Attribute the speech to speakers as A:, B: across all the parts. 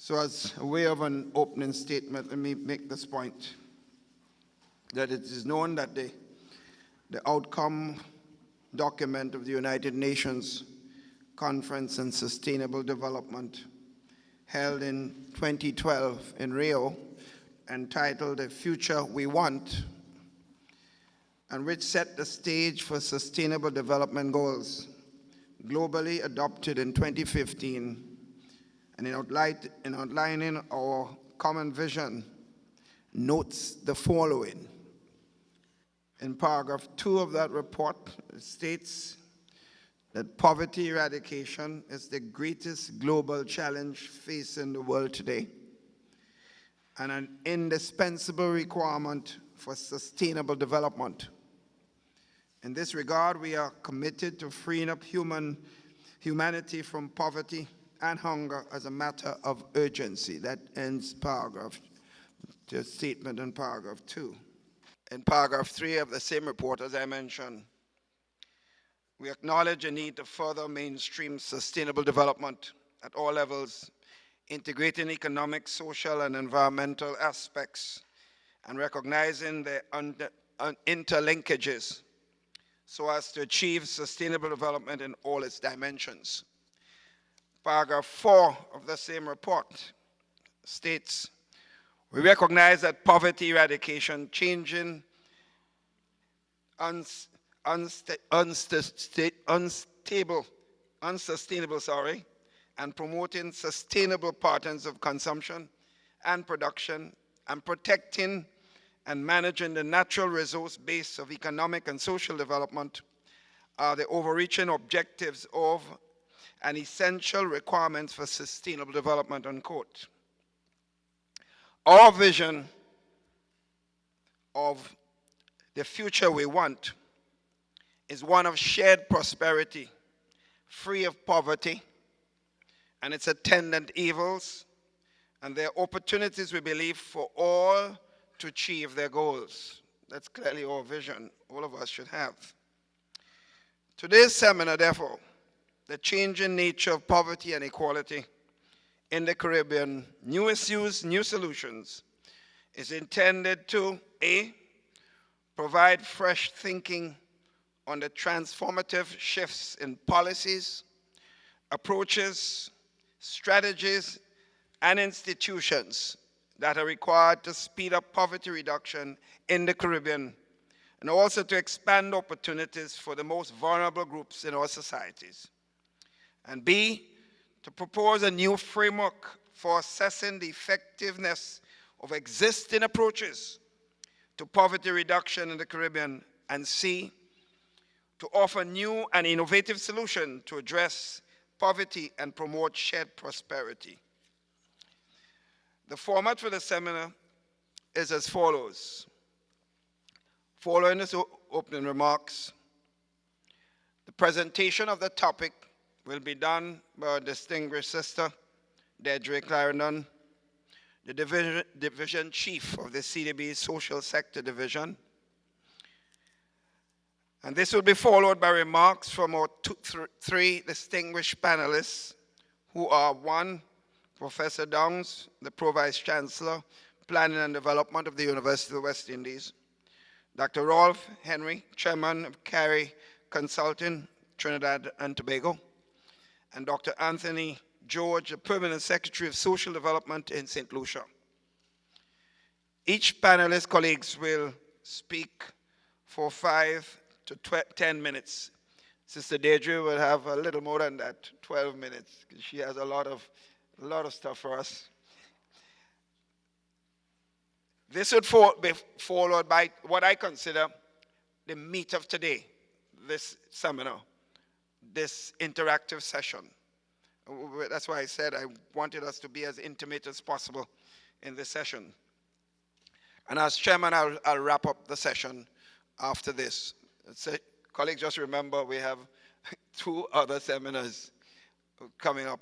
A: So as a way of an opening statement, let me make this point, that it is known that the outcome document of the United Nations Conference on Sustainable Development held in 2012 in Rio, entitled "The Future We Want," and which set the stage for sustainable development goals, globally adopted in 2015, and in outlining our common vision, notes the following. In paragraph 2 of that report, it states that poverty eradication is the greatest global challenge facing the world today and an indispensable requirement for sustainable development. In this regard, we are committed to freeing up humanity from poverty and hunger as a matter of urgency. That ends the statement in paragraph 2. In paragraph 3 of the same report, as I mentioned, we acknowledge the need to further mainstream sustainable development at all levels, integrating economic, social, and environmental aspects, and recognizing the interlinkages so as to achieve sustainable development in all its dimensions. Paragraph 4 of the same report states, we recognize that poverty eradication, changing unsustainable, and promoting sustainable patterns of consumption and production, and protecting and managing the natural resource base of economic and social development are the overreaching objectives of and essential requirements for sustainable development, unquote. Our vision of the future we want is one of shared prosperity, free of poverty and its attendant evils, and there are opportunities, we believe, for all to achieve their goals. That's clearly our vision all of us should have. Today's seminar, therefore, the changing nature of poverty and equality in the Caribbean, new issues, new solutions, is intended to, A, provide fresh thinking on the transformative shifts in policies, approaches, strategies, and institutions that are required to speed up poverty reduction in the Caribbean, and also to expand opportunities for the most vulnerable groups in our societies. And B, to propose a new framework for assessing the effectiveness of existing approaches to poverty reduction in the Caribbean, and C, to offer new and innovative solutions to address poverty and promote shared prosperity. The format for the seminar is as follows. Following this opening remarks, the presentation of the topic will be done by our distinguished sister, Deirdre Clarendon, the division chief of the CDB Social Sector Division. And this will be followed by remarks from our three distinguished panelists, who are: 1, Professor Downs, the Pro-Vice Chancellor, Planning and Development of the University of the West Indies; Dr. Rolf Henry, Chairman of CARI Consulting, Trinidad and Tobago; and Dr. Anthony George, the Permanent Secretary of Social Development in St. Lucia. Each panelist, colleagues, will speak for 5 to 10 minutes. Sister Deirdre will have a little more than that, 12 minutes, because she has a lot of stuff for us. This would be followed by what I consider the meat of today, this seminar, this interactive session. That's why I said I wanted us to be as intimate as possible in this session. And as chairman, I'll wrap up the session after this. Colleagues, just remember we have 2 other seminars coming up,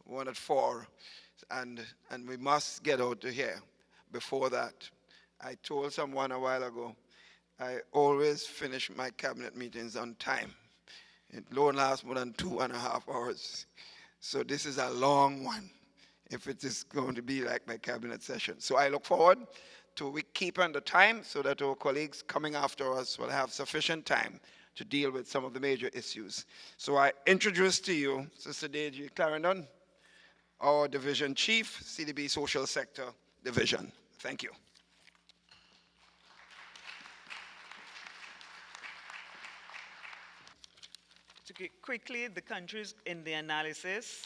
A: one at 4, and we must get out to here before that. I told someone a while ago, I always finish my cabinet meetings on time. It don't last more than 2.5 hours. So this is a long one. if it is going to be like my cabinet session. So I look forward to keeping the time so that our colleagues coming after us will have sufficient time to deal with some of the major issues. So I introduce to you Sister Deji Clarendon, our Division Chief, CDB Social Sector Division. Thank you.
B: Quickly, the countries in the analysis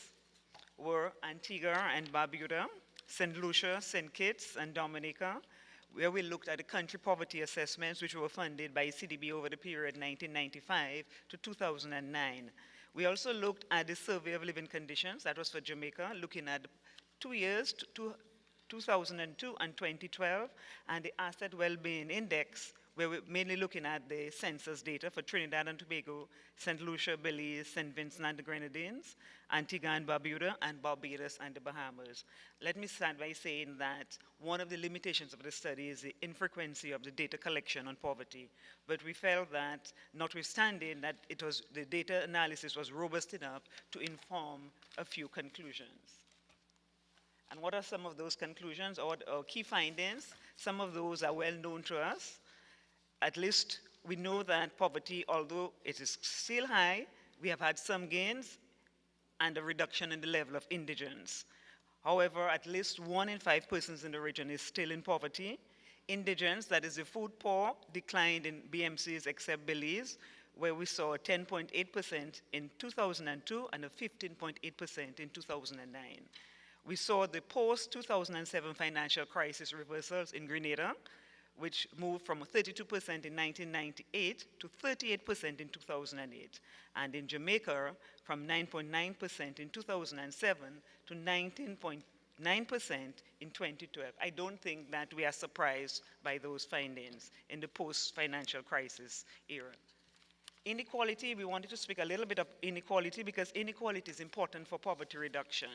B: were Antigua and Barbuda, St. Lucia, St. Kitts, and Dominica, where we looked at the country poverty assessments which were funded by CDB over the period 1995 to 2009. We also looked at the survey of living conditions, that was for Jamaica, looking at 2 years, 2002 and 2012, and the asset well-being index, where we're mainly looking at the census data for Trinidad and Tobago, St. Lucia, Belize, St. Vincent and the Grenadines, Antigua and Barbuda, and Barbados and the Bahamas. Let me start by saying that one of the limitations of the study is the infrequency of the data collection on poverty. But we felt that, notwithstanding that the data analysis was robust enough to inform a few conclusions. And what are some of those conclusions or key findings? Some of those are well known to us. At least we know that poverty, although it is still high, we have had some gains and a reduction in the level of indigence. However, at least 1 in 5 persons in the region is still in poverty. Indigence, that is the food poor, declined in BMCs except Belize, where we saw 10.8% in 2002 and a 15.8% in 2009. We saw the post-2007 financial crisis reversals in Grenada, which moved from 32% in 1998 to 38% in 2008. And in Jamaica, from 9.9% in 2007 to 19.9% in 2012. I don't think that we are surprised by those findings in the post-financial crisis era. Inequality, we wanted to speak a little bit of inequality because inequality is important for poverty reduction.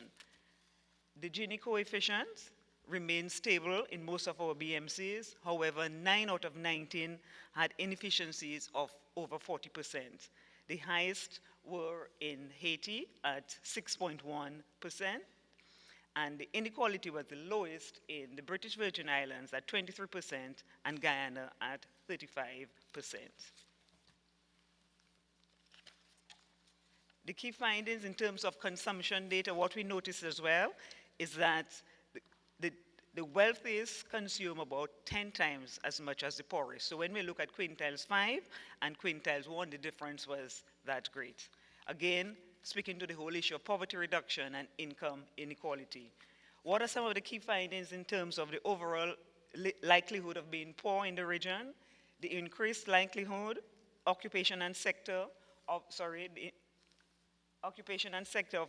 B: The Gini coefficient remained stable in most of our BMCs. However, 9 out of 19 had inefficiencies of over 40%. The highest were in Haiti at 6.1%, and the inequality was the lowest in the British Virgin Islands at 23% and Guyana at 35%. The key findings in terms of consumption data, what we noticed as well is that the wealthiest consume about 10 times as much as the poorest. So when we look at quintiles 5 and quintiles 1, the difference was that great. Again, speaking to the whole issue of poverty reduction and income inequality. What are some of the key findings in terms of the overall likelihood of being poor in the region? The increased likelihood, occupation and sector of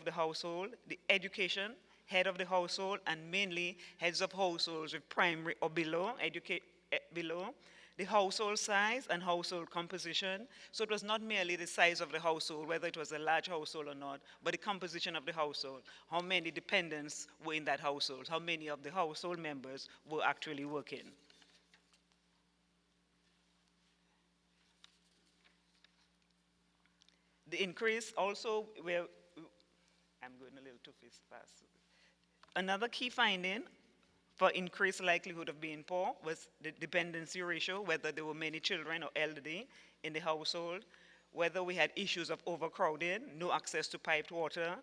B: the household, the education, head of the household, and mainly heads of households with primary or below, the household size and household composition. So it was not merely the size of the household, whether it was a large household or not, but the composition of the household. How many dependents were in that household? How many of the household members were actually working? The increase also, I'm going a little too fast. Another key finding for increased likelihood of being poor was the dependency ratio, whether there were many children or elderly in the household, whether we had issues of overcrowding, no access to piped water,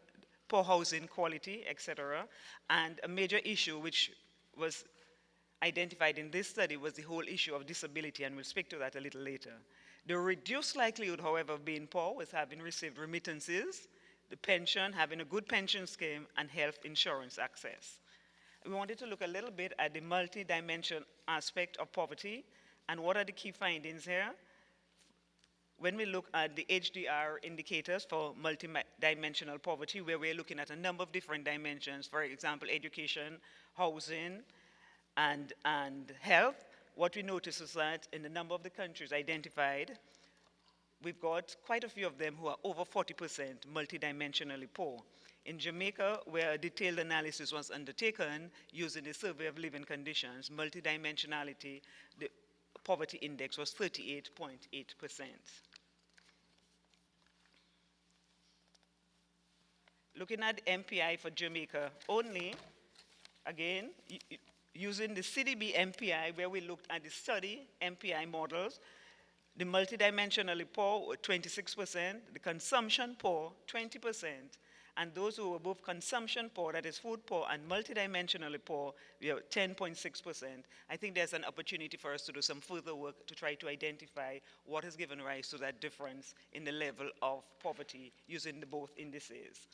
B: poor housing quality, etc. And a major issue which was identified in this study was the whole issue of disability, and we'll speak to that a little later. The reduced likelihood, however, of being poor was having received remittances, the pension, having a good pension scheme, and health insurance access. We wanted to look a little bit at the multi-dimensional aspect of poverty, and what are the key findings here? When we look at the HDR indicators for multi-dimensional poverty, where we're looking at a number of different dimensions, for example, education, housing, and health, what we notice is that in a number of the countries identified, we've got quite a few of them who are over 40% multidimensionally poor. In Jamaica, where a detailed analysis was undertaken using the survey of living conditions, multidimensionality, the poverty index was 38.8%. Looking at MPI for Jamaica only, Again, using the CDB MPI, where we looked at the study MPI models, the multidimensionally poor were 26%, the consumption poor 20%, and those who were both consumption poor, that is food poor, and multidimensionally poor, we are 10.6%. I think there's an opportunity for us to do some further work to try to identify what has given rise to that difference in the level of poverty using both indices.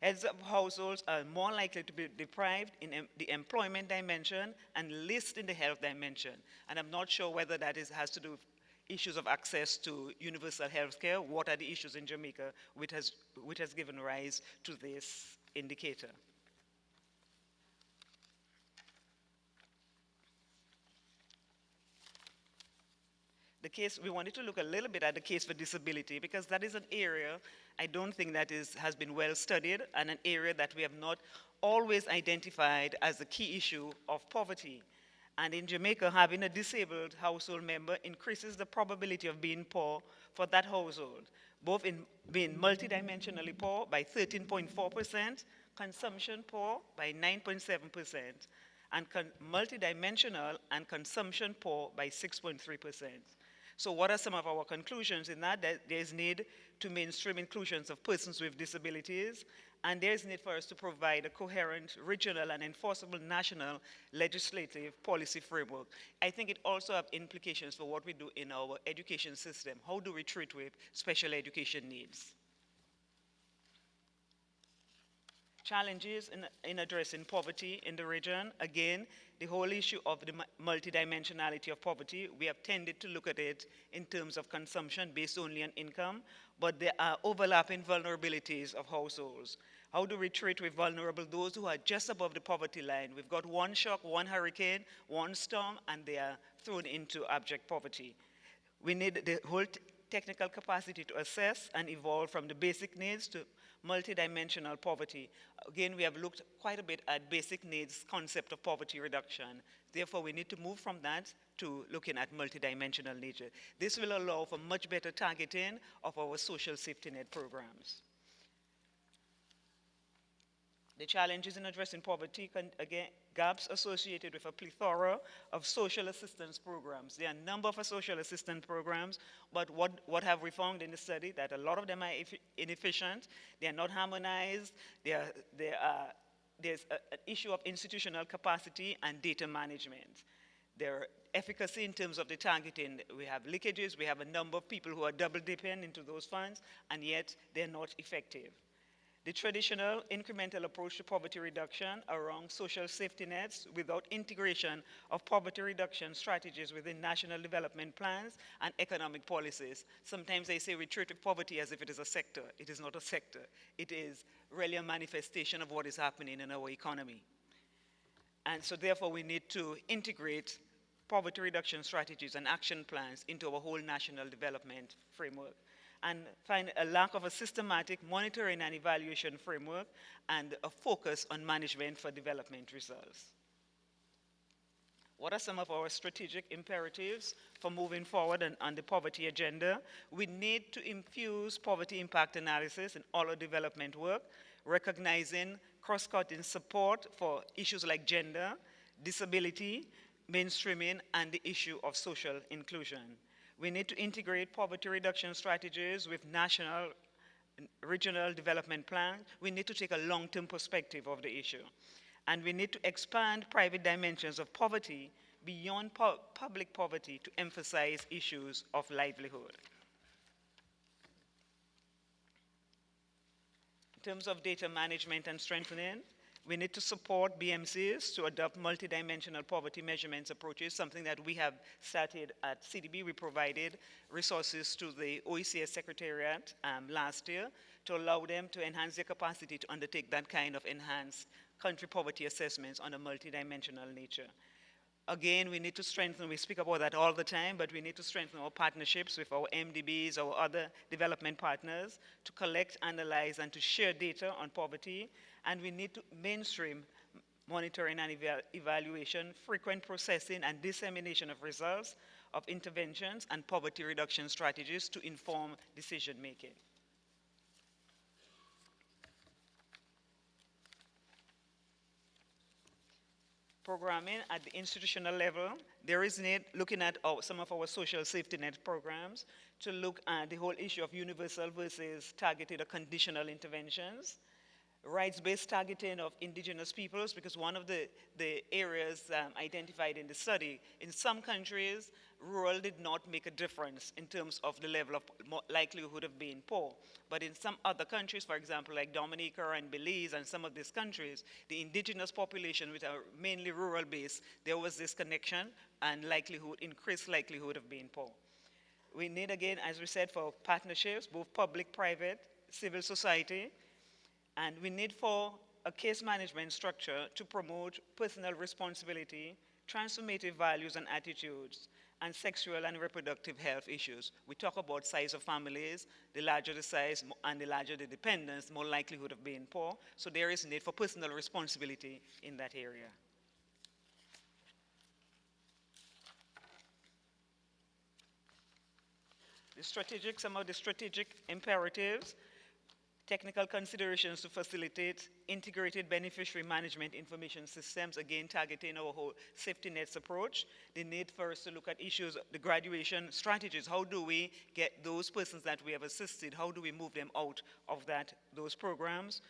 B: Heads of households are more likely to be deprived in the employment dimension and least in the health dimension. And I'm not sure whether that has to do with issues of access to universal health care. What are the issues in Jamaica which has given rise to this indicator? The case, we wanted to look a little bit at the case for disability, because that is an area I don't think that has been well studied, and an area that we have not always identified as a key issue of poverty. And in Jamaica, having a disabled household member increases the probability of being poor for that household, both in being multidimensionally poor by 13.4%, consumption poor by 9.7%, and multidimensional and consumption poor by 6.3%. So what are some of our conclusions in that? That there's need to mainstream inclusions of persons with disabilities, and there's need for us to provide a coherent regional and enforceable national legislative policy framework. I think it also has implications for what we do in our education system. How do we treat with special education needs? Challenges in addressing poverty in the region. Again, the whole issue of the multidimensionality of poverty, we have tended to look at it in terms of consumption based only on income, but there are overlapping vulnerabilities of households. How do we treat with vulnerable those who are just above the poverty line? We've got one shock, one hurricane, one storm, and they are thrown into abject poverty. We need the whole technical capacity to assess and evolve from the basic needs to multidimensional poverty. Again, we have looked quite a bit at basic needs concept of poverty reduction. Therefore, we need to move from that to looking at multidimensional nature. This will allow for much better targeting of our social safety net programs. The challenges in addressing poverty, again, gaps associated with a plethora of social assistance programs. There are a number of social assistance programs, but what have we found in the study? That a lot of them are inefficient, they are not harmonized, there's an issue of institutional capacity and data management. Their efficacy in terms of the targeting, we have leakages, we have a number of people who are double dipping into those funds, and yet they're not effective. The traditional incremental approach to poverty reduction around social safety nets without integration of poverty reduction strategies within national development plans and economic policies. Sometimes they say we treat poverty as if it is a sector. It is not a sector. It is really a manifestation of what is happening in our economy. And so therefore we need to integrate poverty reduction strategies and action plans into our whole national development framework, and find a lack of a systematic monitoring and evaluation framework and a focus on management for development results. What are some of our strategic imperatives for moving forward on the poverty agenda? We need to infuse poverty impact analysis in all our development work, recognizing cross-cutting support for issues like gender, disability, mainstreaming, and the issue of social inclusion. We need to integrate poverty reduction strategies with national and regional development plans. We need to take a long-term perspective of the issue. And we need to expand private dimensions of poverty beyond public poverty to emphasize issues of livelihood. In terms of data management and strengthening, we need to support BMCs to adopt multidimensional poverty measurements approaches, something that we have started at CDB. We provided resources to the OECS Secretariat last year to allow them to enhance their capacity to undertake that kind of enhanced country poverty assessments on a multidimensional nature. Again, we need to strengthen, we speak about that all the time, but we need to strengthen our partnerships with our MDBs, our other development partners, to collect, analyze, and to share data on poverty. And we need to mainstream monitoring and evaluation, frequent processing and dissemination of results of interventions and poverty reduction strategies to inform decision making. Programming at the institutional level, there is need looking at some of our social safety net programs to look at the whole issue of universal versus targeted or conditional interventions, rights-based targeting of indigenous peoples, because one of the areas identified in the study, in some countries, rural did not make a difference in terms of the level of likelihood of being poor. But in some other countries, for example, like Dominica and Belize and some of these countries, the indigenous population, which are mainly rural-based, there was this connection and increased likelihood of being poor. We need, again, as we said, for partnerships, both public, private, civil society, and we need for a case management structure to promote personal responsibility, transformative values and attitudes, and sexual and reproductive health issues. We talk about size of families, the larger the size and the larger the dependence, more likelihood of being poor. So there is need for personal responsibility in that area. Some of the strategic imperatives, technical considerations to facilitate integrated beneficiary management information systems, again targeting our whole safety nets approach. The need for us to look at issues, the graduation strategies. How do we get those persons that we have assisted, how do we move them out of those programs?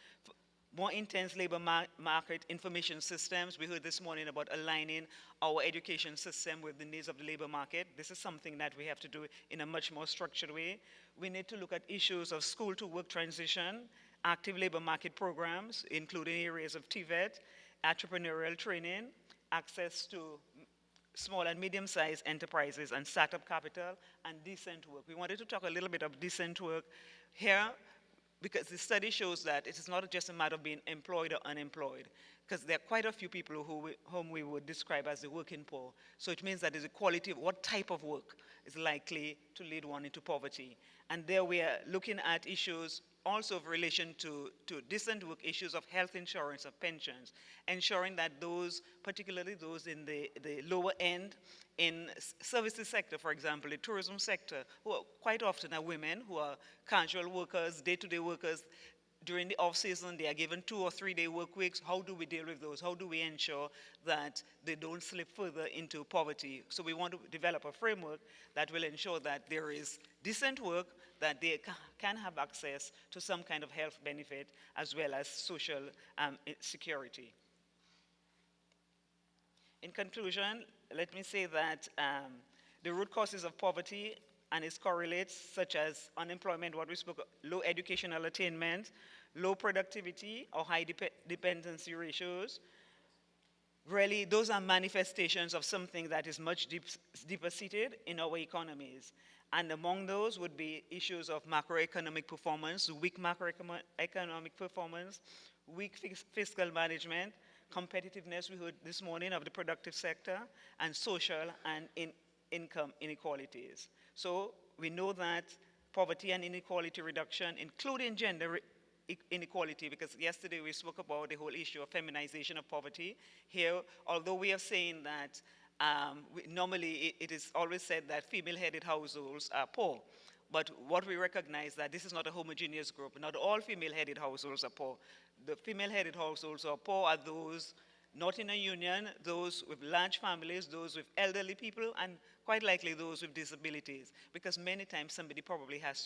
B: More intense labor market information systems. We heard this morning about aligning our education system with the needs of the labor market. This is something that we have to do in a much more structured way. We need to look at issues of school to work transition, active labor market programs, including areas of TVET, entrepreneurial training, access to small and medium-sized enterprises and startup capital, and decent work. We wanted to talk a little bit of decent work here, because the study shows that it is not just a matter of being employed or unemployed, because there are quite a few people whom we would describe as the working poor. So it means that there's a quality of what type of work is likely to lead one into poverty. And there we are looking at issues also of relation to decent work, issues of health insurance, of pensions, ensuring that those, particularly those in the lower end, in services sector, for example, the tourism sector, who are quite often are women who are casual workers, day-to-day workers. During the off-season, they are given 2 or 3 day work weeks. How do we deal with those? How do we ensure that they don't slip further into poverty? So we want to develop a framework that will ensure that there is decent work, that they can have access to some kind of health benefit, as well as social security. In conclusion, let me say that the root causes of poverty and its correlates, such as unemployment, what we spoke of, low educational attainment, low productivity or high dependency ratios, really those are manifestations of something that is much deeper seated in our economies. And among those would be issues of macroeconomic performance, weak macroeconomic performance, weak fiscal management, competitiveness, we heard this morning, of the productive sector, and social and income inequalities. So we know that poverty and inequality reduction, including gender inequality, because yesterday we spoke about the whole issue of feminization of poverty. Here, although we are saying that normally it is always said that female-headed households are poor, but what we recognize that this is not a homogeneous group. Not all female-headed households are poor. The female-headed households who are poor are those not in a union, those with large families, those with elderly people, and quite likely those with disabilities, because many times somebody probably has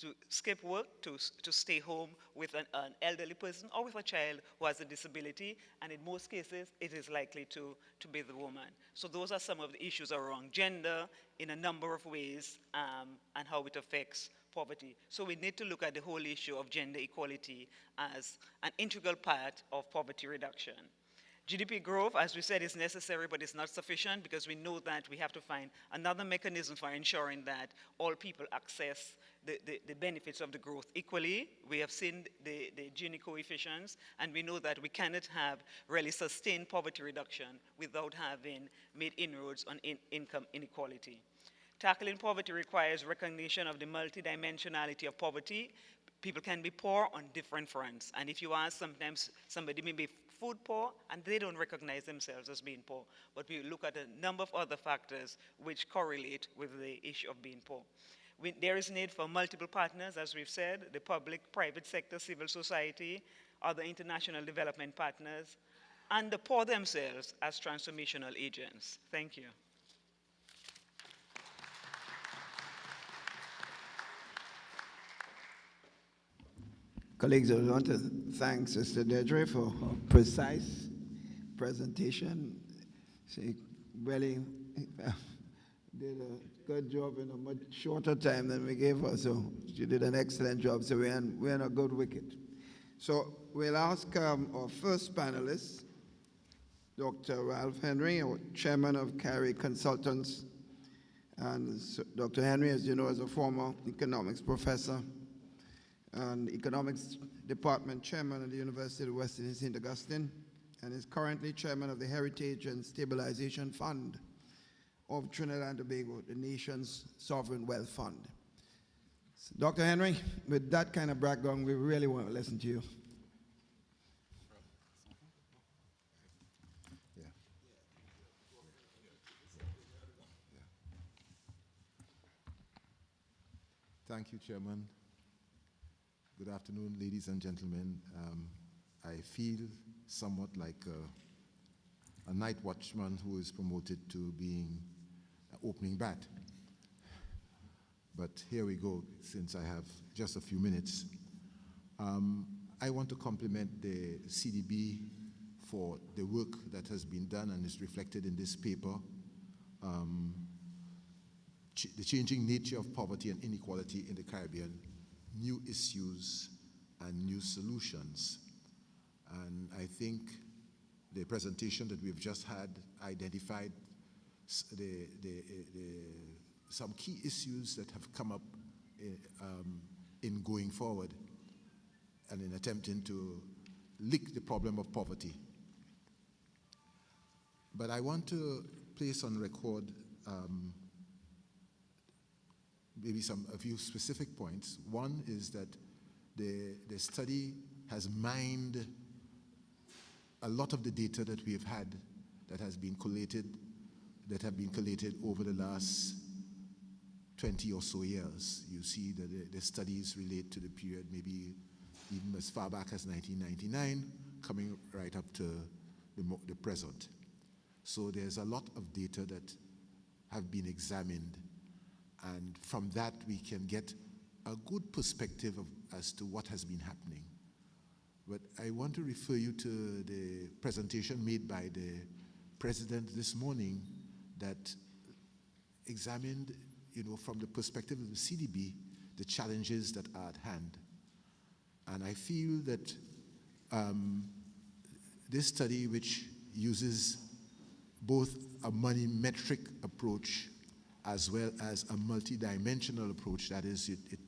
B: to skip work to stay home with an elderly person or with a child who has a disability, and in most cases it is likely to be the woman. So those are some of the issues around gender in a number of ways, and how it affects poverty. So we need to look at the whole issue of gender equality as an integral part of poverty reduction. GDP growth, as we said, is necessary, but it's not sufficient, because we know that we have to find another mechanism for ensuring that all people access the benefits of the growth equally. We have seen the Gini coefficients, and we know that we cannot have really sustained poverty reduction without having made inroads on income inequality. Tackling poverty requires recognition of the multidimensionality of poverty. People can be poor on different fronts, and if you ask, sometimes somebody may be food poor and they don't recognize themselves as being poor, but we look at a number of other factors which correlate with the issue of being poor. There is need for multiple partners, as we've said, the public, private sector, civil society, other international development partners, and the poor themselves as transformational agents. Thank you.
A: Colleagues, I want to thank Sister Dedre for her precise presentation. She really did a good job in a much shorter time than we gave her, so she did an excellent job. So we're in a good wicket. So we'll ask our first panelist, Dr. Ralph Henry, our chairman of CARI Consultants. And so Dr. Henry, as you know, is a former economics professor and economics department chairman at the University of Western St. Augustine, and is currently chairman of the Heritage and Stabilization Fund of Trinidad and Tobago, the nation's sovereign wealth fund. So, Dr. Henry, with that kind of background, we really want to listen to you.
C: Thank you, Chairman. Good afternoon, ladies and gentlemen. I feel somewhat like a night watchman who is promoted to being an opening bat. But here we go, since I have just a few minutes. I want to compliment the CDB for the work that has been done and is reflected in this paper. The changing nature of poverty and inequality in the Caribbean, new issues and new solutions. And I think the presentation that we've just had identified some key issues that have come up in going forward and in attempting to lick the problem of poverty. But I want to place on record maybe a few specific points. One is that the study has mined a lot of the data that we have had that have been collated over the last 20 or so years. You see that the studies relate to the period maybe even as far back as 1999, coming right up to the present. So there's a lot of data that have been examined, and from that we can get a good perspective as to what has been happening. But I want to refer you to the presentation made by the President this morning that examined, from the perspective of the CDB, the challenges that are at hand. And I feel that this study, which uses both a money metric approach as well as a multidimensional approach, that is, it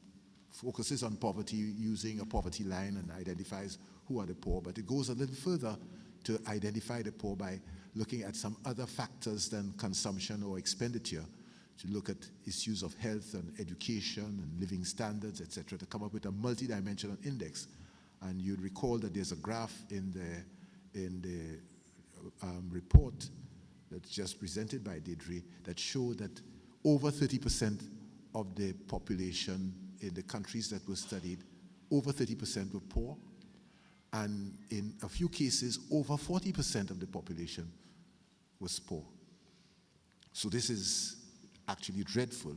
C: focuses on poverty using a poverty line and identifies who are the poor, but it goes a little further to identify the poor by looking at some other factors than consumption or expenditure, to look at issues of health and education and living standards, etc., to come up with a multidimensional index. And you'd recall that there's a graph in the report that's just presented by Deidre that showed that over 30% of the population in the countries that were studied, over 30% were poor, and in a few cases, over 40% of the population was poor. So this is actually dreadful.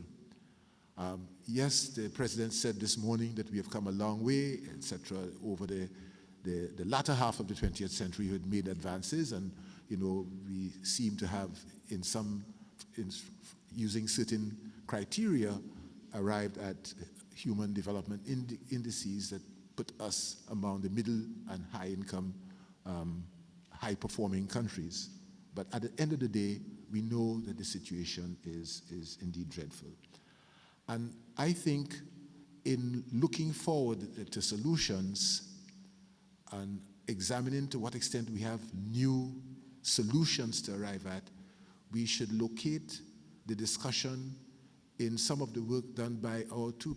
C: Yes, the President said this morning that we have come a long way, etc. Over the latter half of the 20th century, we had made advances, and we seem to have, using certain criteria, arrived at human development indices that put us among the middle and high-income, high-performing countries. But at the end of the day, we know that the situation is indeed dreadful. And I think in looking forward to solutions and examining to what extent we have new solutions to arrive at, we should locate the discussion in some of the work done by our two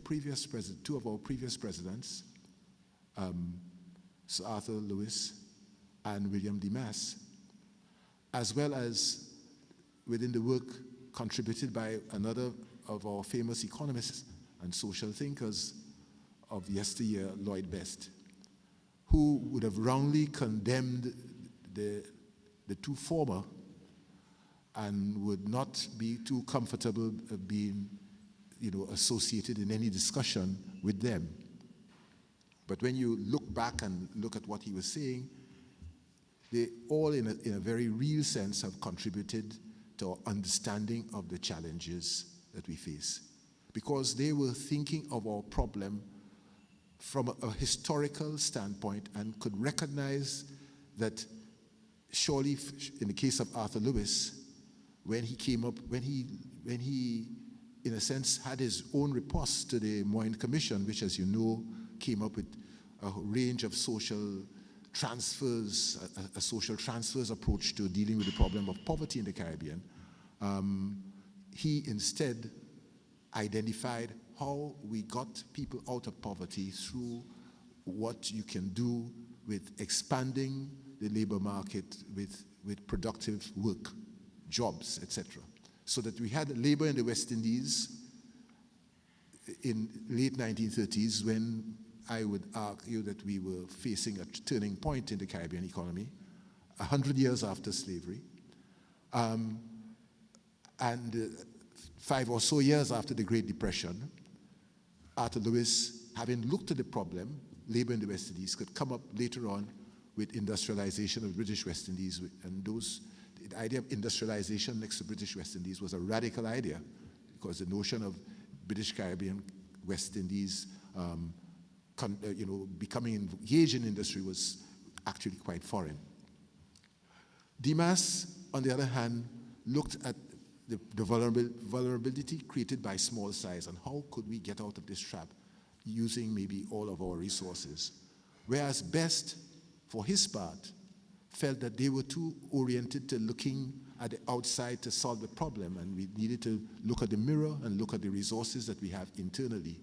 C: of our previous presidents, Sir Arthur Lewis and William Demas, as well as within the work contributed by another of our famous economists and social thinkers of yesteryear, Lloyd Best, who would have wrongly condemned the the two former and would not be too comfortable being, associated in any discussion with them. But when you look back and look at what he was saying, they all, in a very real sense, have contributed to our understanding of the challenges that we face. Because they were thinking of our problem from a historical standpoint and could recognize that surely, in the case of Arthur Lewis, when he came up, when he, in a sense, had his own riposte to the Moyne Commission, which, as you know, came up with a range of social transfers, a social transfers approach to dealing with the problem of poverty in the Caribbean, he instead identified how we got people out of poverty through what you can do with expanding the labor market with productive work, jobs, etc. So that we had labor in the West Indies in late 1930s when I would argue that we were facing a turning point in the Caribbean economy, 100 years after slavery, and 5 or so years after the Great Depression. Arthur Lewis, having looked at the problem, labor in the West Indies, could come up later on with industrialization of British West Indies, and the idea of industrialization next to British West Indies was a radical idea, because the notion of British Caribbean West Indies becoming engaged in industry was actually quite foreign. Dimas, on the other hand, looked at the vulnerability created by small size and how could we get out of this trap using maybe all of our resources. Whereas Best, for his part, felt that they were too oriented to looking at the outside to solve the problem, and we needed to look at the mirror and look at the resources that we have internally.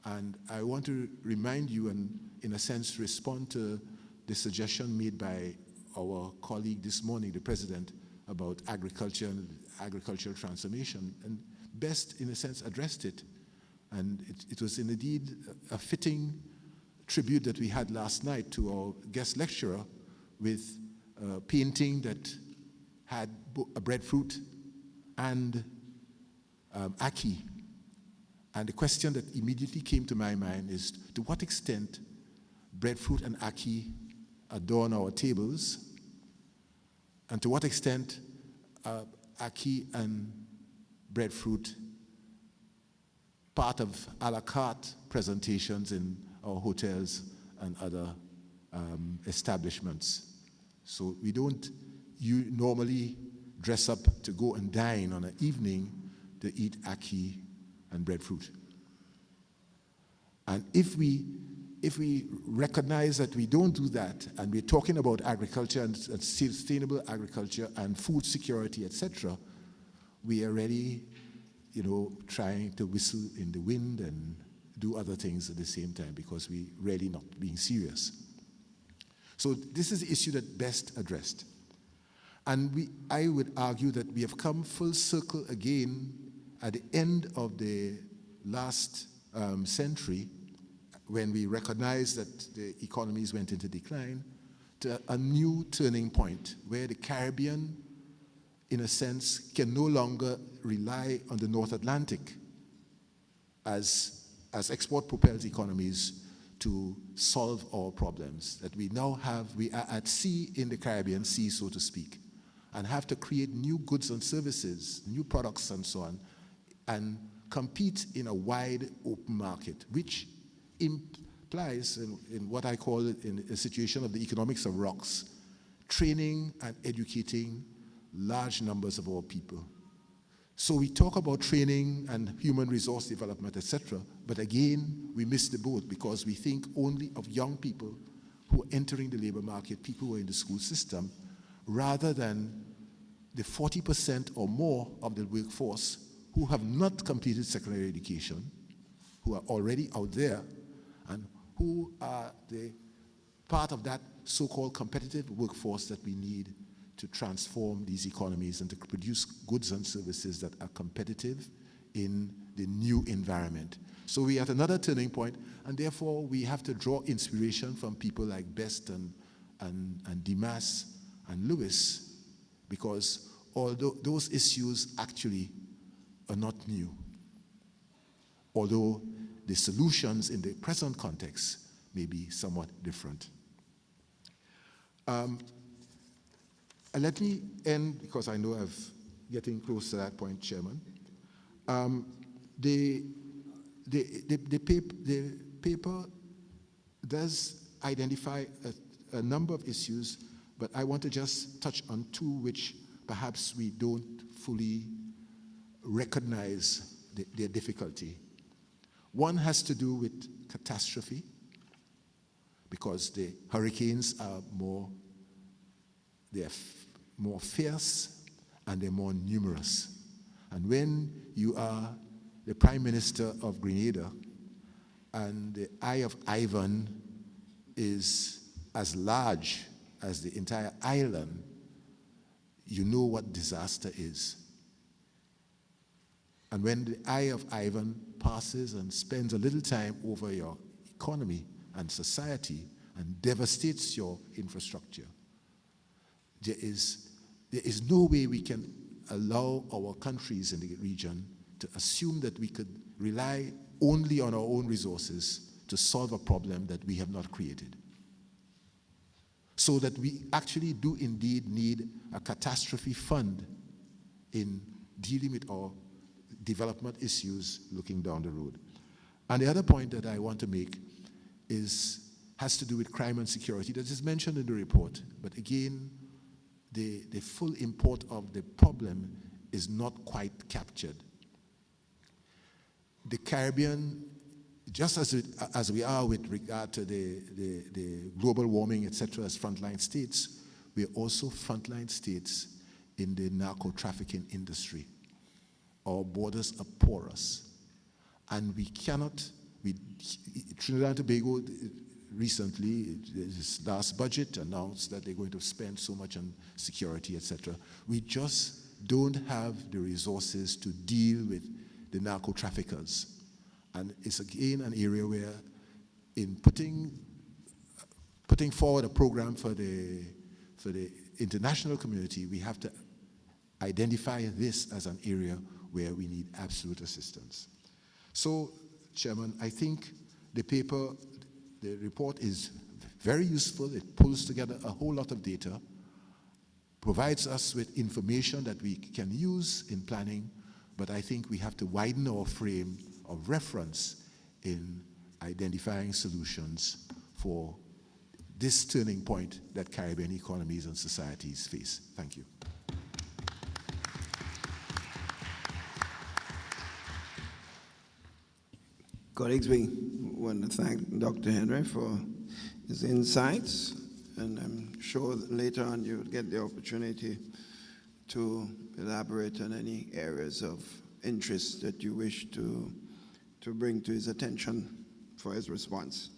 C: And I want to remind you and, in a sense, respond to the suggestion made by our colleague this morning, the President, about agriculture and agricultural transformation. And Best, in a sense, addressed it. And it was indeed a fitting tribute that we had last night to our guest lecturer with a painting that had a breadfruit and ackee. And the question that immediately came to my mind is, to what extent breadfruit and ackee adorn our tables, and to what extent ackee and breadfruit part of a la carte presentations in our hotels and other establishments. So we don't normally dress up to go and dine on an evening to eat ackee and breadfruit. And if we recognize that we don't do that, and we're talking about agriculture and sustainable agriculture and food security, etc., we are already, trying to whistle in the wind and do other things at the same time, because we're really not being serious. So this is the issue that Best addressed. And I would argue that we have come full circle again at the end of the last century, when we recognized that the economies went into decline, to a new turning point where the Caribbean, in a sense, can no longer rely on the North Atlantic as export-propelled economies to solve our problems. That we now we are at sea in the Caribbean Sea, so to speak, and have to create new goods and services, new products and so on, and compete in a wide open market, which implies, in what I call it, in a situation of the economics of rocks, training and educating large numbers of our people. So we talk about training and human resource development, etc., but again, we miss the boat because we think only of young people who are entering the labor market, people who are in the school system, rather than the 40% or more of the workforce who have not completed secondary education, who are already out there, and who are the part of that so-called competitive workforce that we need to transform these economies and to produce goods and services that are competitive in the new environment. So we are at another turning point, and therefore we have to draw inspiration from people like Best and Dimas and Lewis, because although those issues actually are not new, although the solutions in the present context may be somewhat different. And let me end, because I know I'm getting close to that point, Chairman. The paper does identify a number of issues, but I want to just touch on two which perhaps we don't fully recognize their difficulty. One has to do with catastrophe, because the hurricanes are more fierce and they're more numerous. And when you are the Prime Minister of Grenada and the Eye of Ivan is as large as the entire island, you know what disaster is. And when the Eye of Ivan passes and spends a little time over your economy and society and devastates your infrastructure, there is no way we can allow our countries in the region to assume that we could rely only on our own resources to solve a problem that we have not created. So that we actually do indeed need a catastrophe fund in dealing with our development issues looking down the road. And the other point that I want to make has to do with crime and security that is mentioned in the report, but again, the full import of the problem is not quite captured. The Caribbean, just as we are with regard to the global warming, etc., as frontline states, we are also frontline states in the narco-trafficking industry. Our borders are porous, and we cannot, Trinidad and Tobago recently, this last budget announced that they're going to spend so much on security, etc. We just don't have the resources to deal with the narco-traffickers. And it's again an area where in putting forward a program for the international community, we have to identify this as an area where we need absolute assistance. So, Chairman, I think the report is very useful. It pulls together a whole lot of data, provides us with information that we can use in planning, but I think we have to widen our frame of reference in identifying solutions for this turning point that Caribbean economies and societies face. Thank you.
A: Colleagues, we want to thank Dr. Henry for his insights, and I'm sure that later on you'll get the opportunity to elaborate on any areas of interest that you wish to bring to his attention for his response.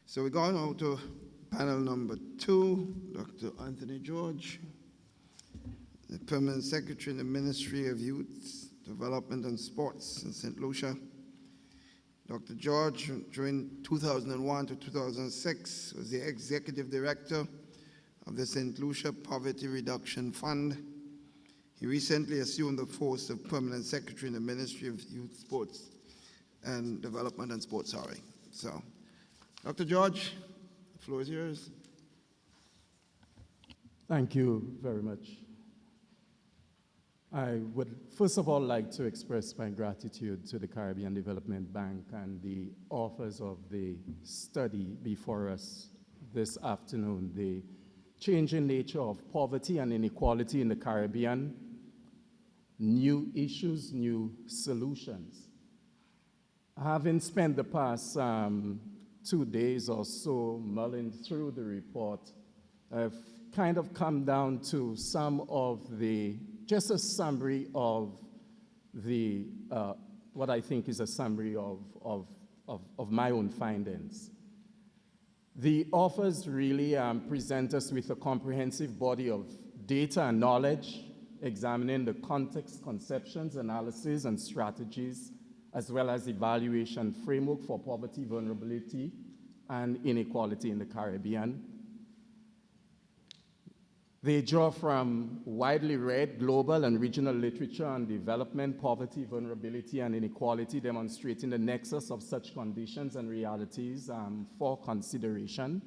A: So we're going on to panel number 2, Dr. Anthony George, the Permanent Secretary in the Ministry of Youth, Development and Sports in St. Lucia. Dr. George, during 2001 to 2006, was the Executive Director of the St. Lucia Poverty Reduction Fund. He recently assumed the post of Permanent Secretary in the Ministry of Youth, Sports and Development and Sports, sorry. So, Dr. George, the floor is yours.
D: Thank you very much. I would first of all like to express my gratitude to the Caribbean Development Bank and the authors of the study before us this afternoon, the changing nature of poverty and inequality in the Caribbean, new issues, new solutions. Having spent the past 2 days or so mulling through the report, I've kind of come down to some of just a summary of what I think is a summary of my own findings. The authors really present us with a comprehensive body of data and knowledge, examining the context, conceptions, analysis, and strategies, as well as evaluation framework for poverty, vulnerability, and inequality in the Caribbean. They draw from widely read global and regional literature on development, poverty, vulnerability, and inequality, demonstrating the nexus of such conditions and realities for consideration.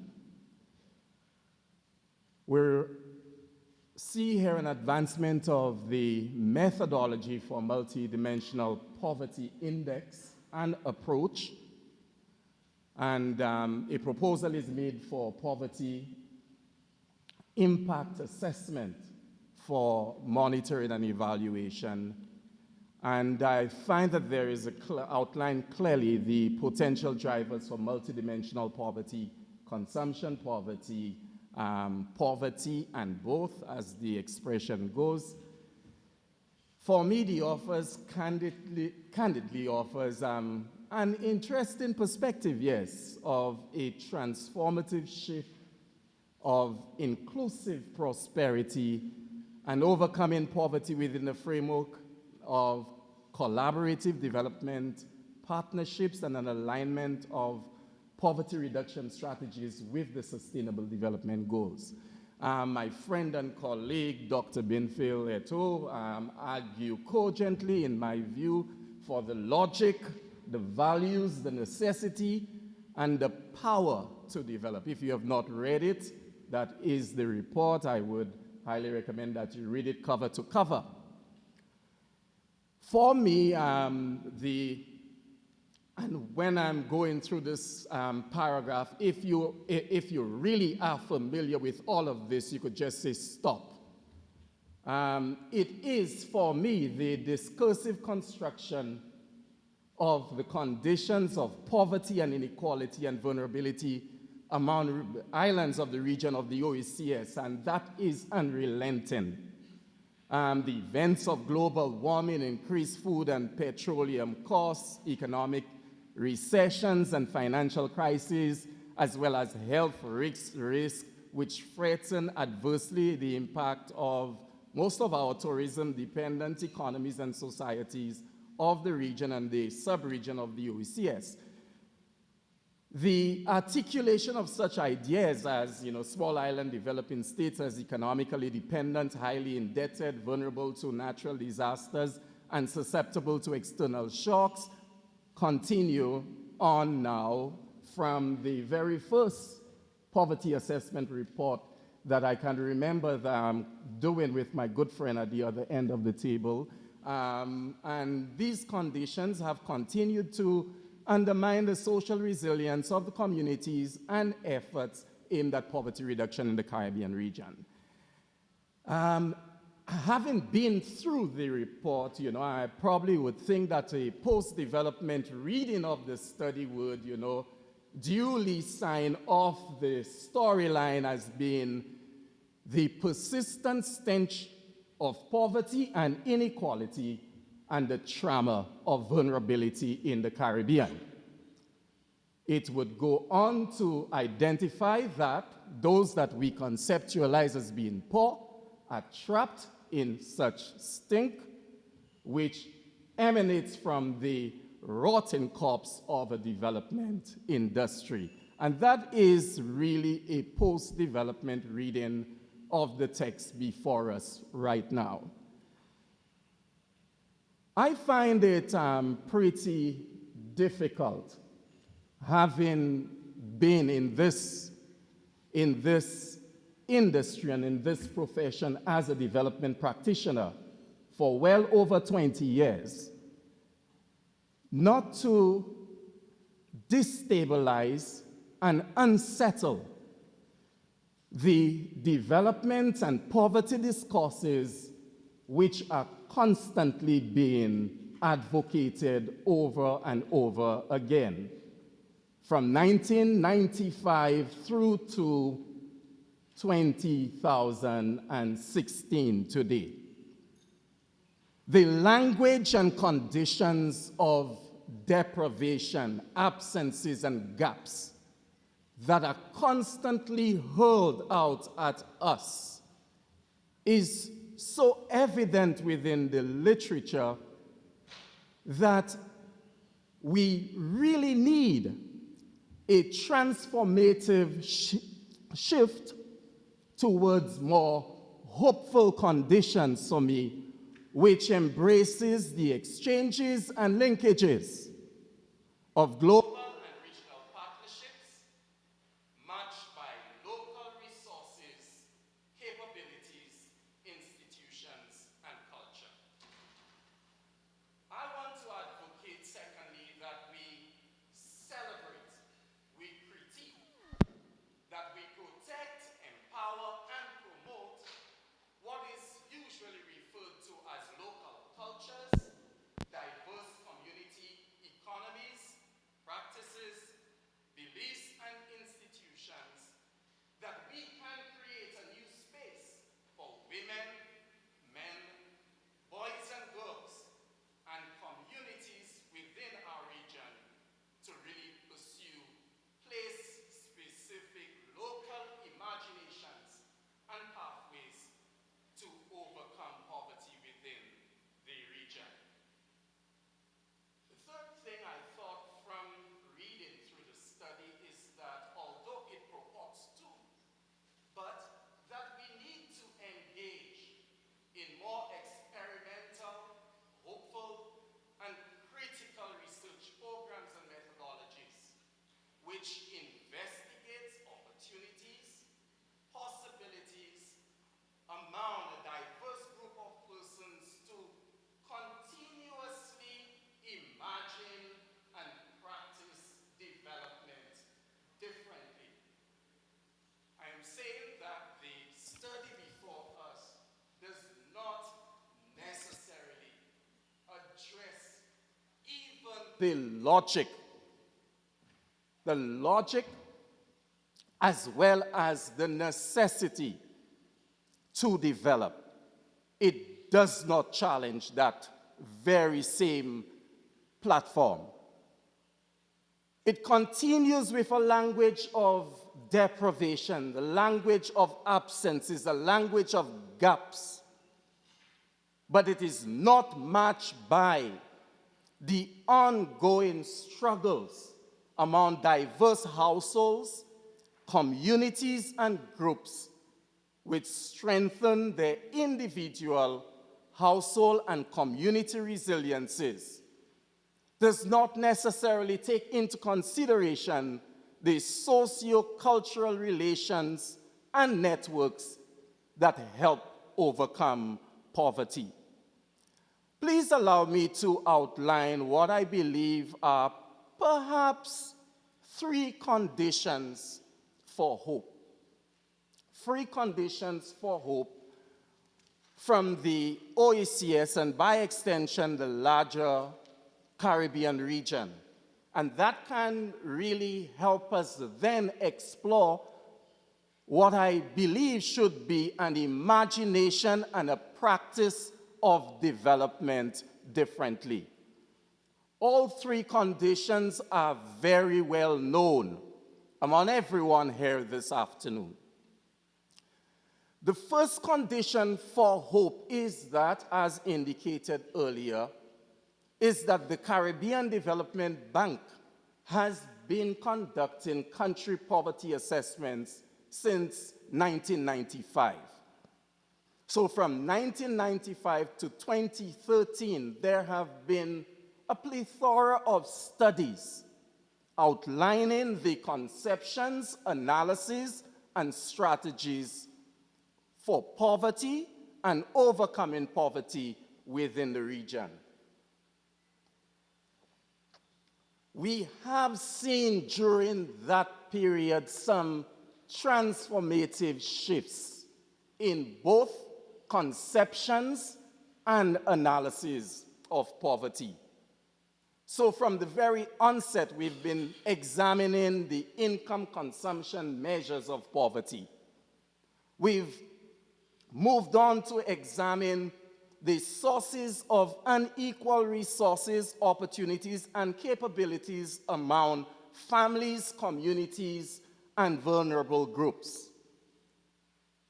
D: We see here an advancement of the methodology for multidimensional poverty index and approach, and a proposal is made for poverty impact assessment for monitoring and evaluation. And I find that there is outlined clearly the potential drivers for multidimensional poverty, consumption poverty, poverty, and both, as the expression goes. For me, the offers candidly offers an interesting perspective, yes, of a transformative shift of inclusive prosperity and overcoming poverty within the framework of collaborative development, partnerships, and an alignment of poverty reduction strategies with the Sustainable Development Goals. My friend and colleague, Dr. Binfield et al., argue cogently, in my view, for the logic, the values, the necessity, and the power to develop. If you have not read it, that is the report. I would highly recommend that you read it cover to cover. For me, and when I'm going through this paragraph, if you really are familiar with all of this, you could just say stop. It is, for me, the discursive construction of the conditions of poverty and inequality and vulnerability among islands of the region of the OECS, and that is unrelenting. The events of global warming, increased food and petroleum costs, economic recessions and financial crises, as well as health risks which threaten adversely the impact of most of our tourism-dependent economies and societies of the region and the sub-region of the OECS. The articulation of such ideas as, small island developing states as economically dependent, highly indebted, vulnerable to natural disasters, and susceptible to external shocks continue on now from the very first poverty assessment report that I can remember doing with my good friend at the other end of the table. And these conditions have continued to undermine the social resilience of the communities and efforts aimed at poverty reduction in the Caribbean region. Having been through the report, I probably would think that a post-development reading of the study would, duly sign off the storyline as being the persistent stench of poverty and inequality and the trauma of vulnerability in the Caribbean. It would go on to identify that those that we conceptualize as being poor are trapped in such stink, which emanates from the rotten corpse of a development industry. And that is really a post-development reading of the text before us right now. I find it pretty difficult, having been in this industry and in this profession as a development practitioner for well over 20 years, not to destabilize and unsettle the development and poverty discourses which are constantly being advocated over and over again, from 1995 through to 2016 today. The language and conditions of deprivation, absences, and gaps that are constantly hurled out at us is so evident within the literature that we really need a transformative shift towards more hopeful conditions for me, which embraces the exchanges and linkages of global and regional partnerships matched by local resources, capabilities, institutions, and culture. I want to advocate, secondly, that we celebrate, we critique, that we protect, empower, and promote what is usually referred to as local cultures, diverse community economies, practices, beliefs, and institutions, that we can create a new space for women, men, boys and girls, and communities within our region to really pursue place-specific local imaginations and pathways to overcome poverty within the region. The third thing I thought from reading through the study is that although it purports to, but that we need to engage in more experimental, hopeful, and critical research programs and methodologies which investigates opportunities, possibilities among a diverse group of persons to continuously imagine and practice development differently. I am saying that the study before us does not necessarily address even the logic as well as the necessity to develop. It does not challenge that very same platform. It continues with a language of deprivation, the language of absences, the language of gaps. But it is not matched by the ongoing struggles among diverse households, communities, and groups which strengthen their individual, household, and community resiliences. Does not necessarily take into consideration the socio-cultural relations and networks that help overcome poverty. Please allow me to outline what I believe are perhaps 3 conditions for hope. 3 conditions for hope from the OECS and by extension the larger Caribbean region. And that can really help us then explore what I believe should be an imagination and a practice of development differently. All 3 conditions are very well known among everyone here this afternoon. The first condition for hope is that, as indicated earlier, is that the Caribbean Development Bank has been conducting country poverty assessments since 1995. So from 1995 to 2013, there have been a plethora of studies outlining the conceptions, analyses, and strategies for poverty and overcoming poverty within the region. We have seen during that period some transformative shifts in both conceptions and analysis of poverty. So from the very onset, we've been examining the income consumption measures of poverty. We've moved on to examine the sources of unequal resources, opportunities, and capabilities among families, communities, and vulnerable groups.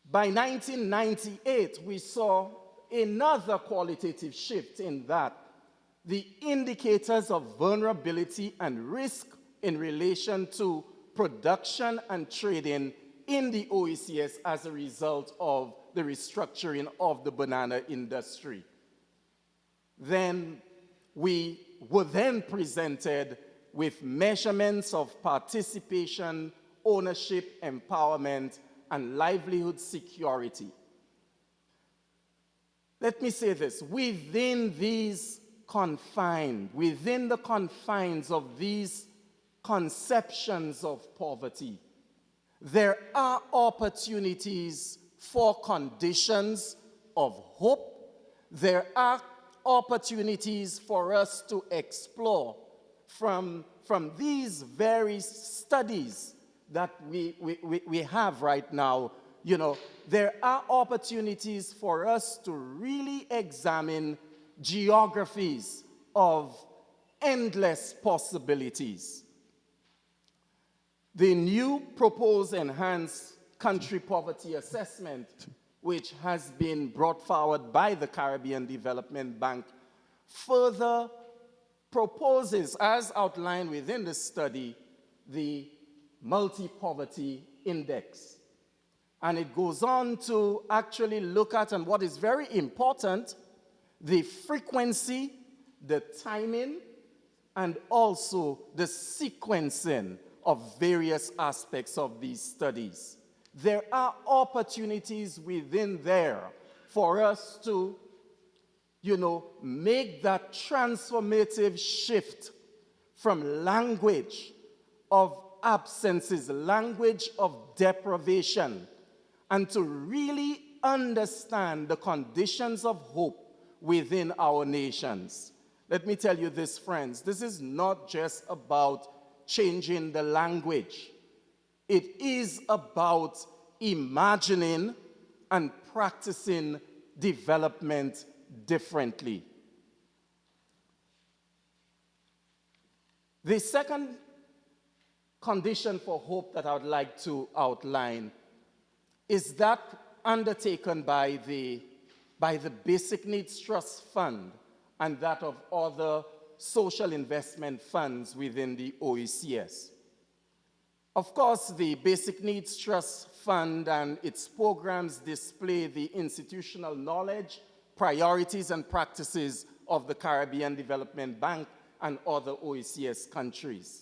D: By 1998, we saw another qualitative shift in that the indicators of vulnerability and risk in relation to production and trading in the OECS as a result of the restructuring of the banana industry. Then we were then presented with measurements of participation, ownership, empowerment, and livelihood security. Let me say this, within the confines of these conceptions of poverty, there are opportunities for conditions of hope. There are opportunities for us to explore from these very studies that we have right now. You know, there are opportunities for us to really examine geographies of endless possibilities. The new proposed enhanced country poverty assessment, which has been brought forward by the Caribbean Development Bank, further proposes, as outlined within the study, the multi-poverty index. And it goes on to actually look at, and what is very important, the frequency, the timing, and also the sequencing of various aspects of these studies. There are opportunities within there for us to, make that transformative shift from language of absences, language of deprivation, and to really understand the conditions of hope within our nations. Let me tell you this, friends, this is not just about changing the language. It is about imagining and practicing development differently. The second condition for hope that I would like to outline is that undertaken by the Basic Needs Trust Fund and that of other social investment funds within the OECS. Of course, the Basic Needs Trust Fund and its programs display the institutional knowledge, priorities, and practices of the Caribbean Development Bank and other OECS countries.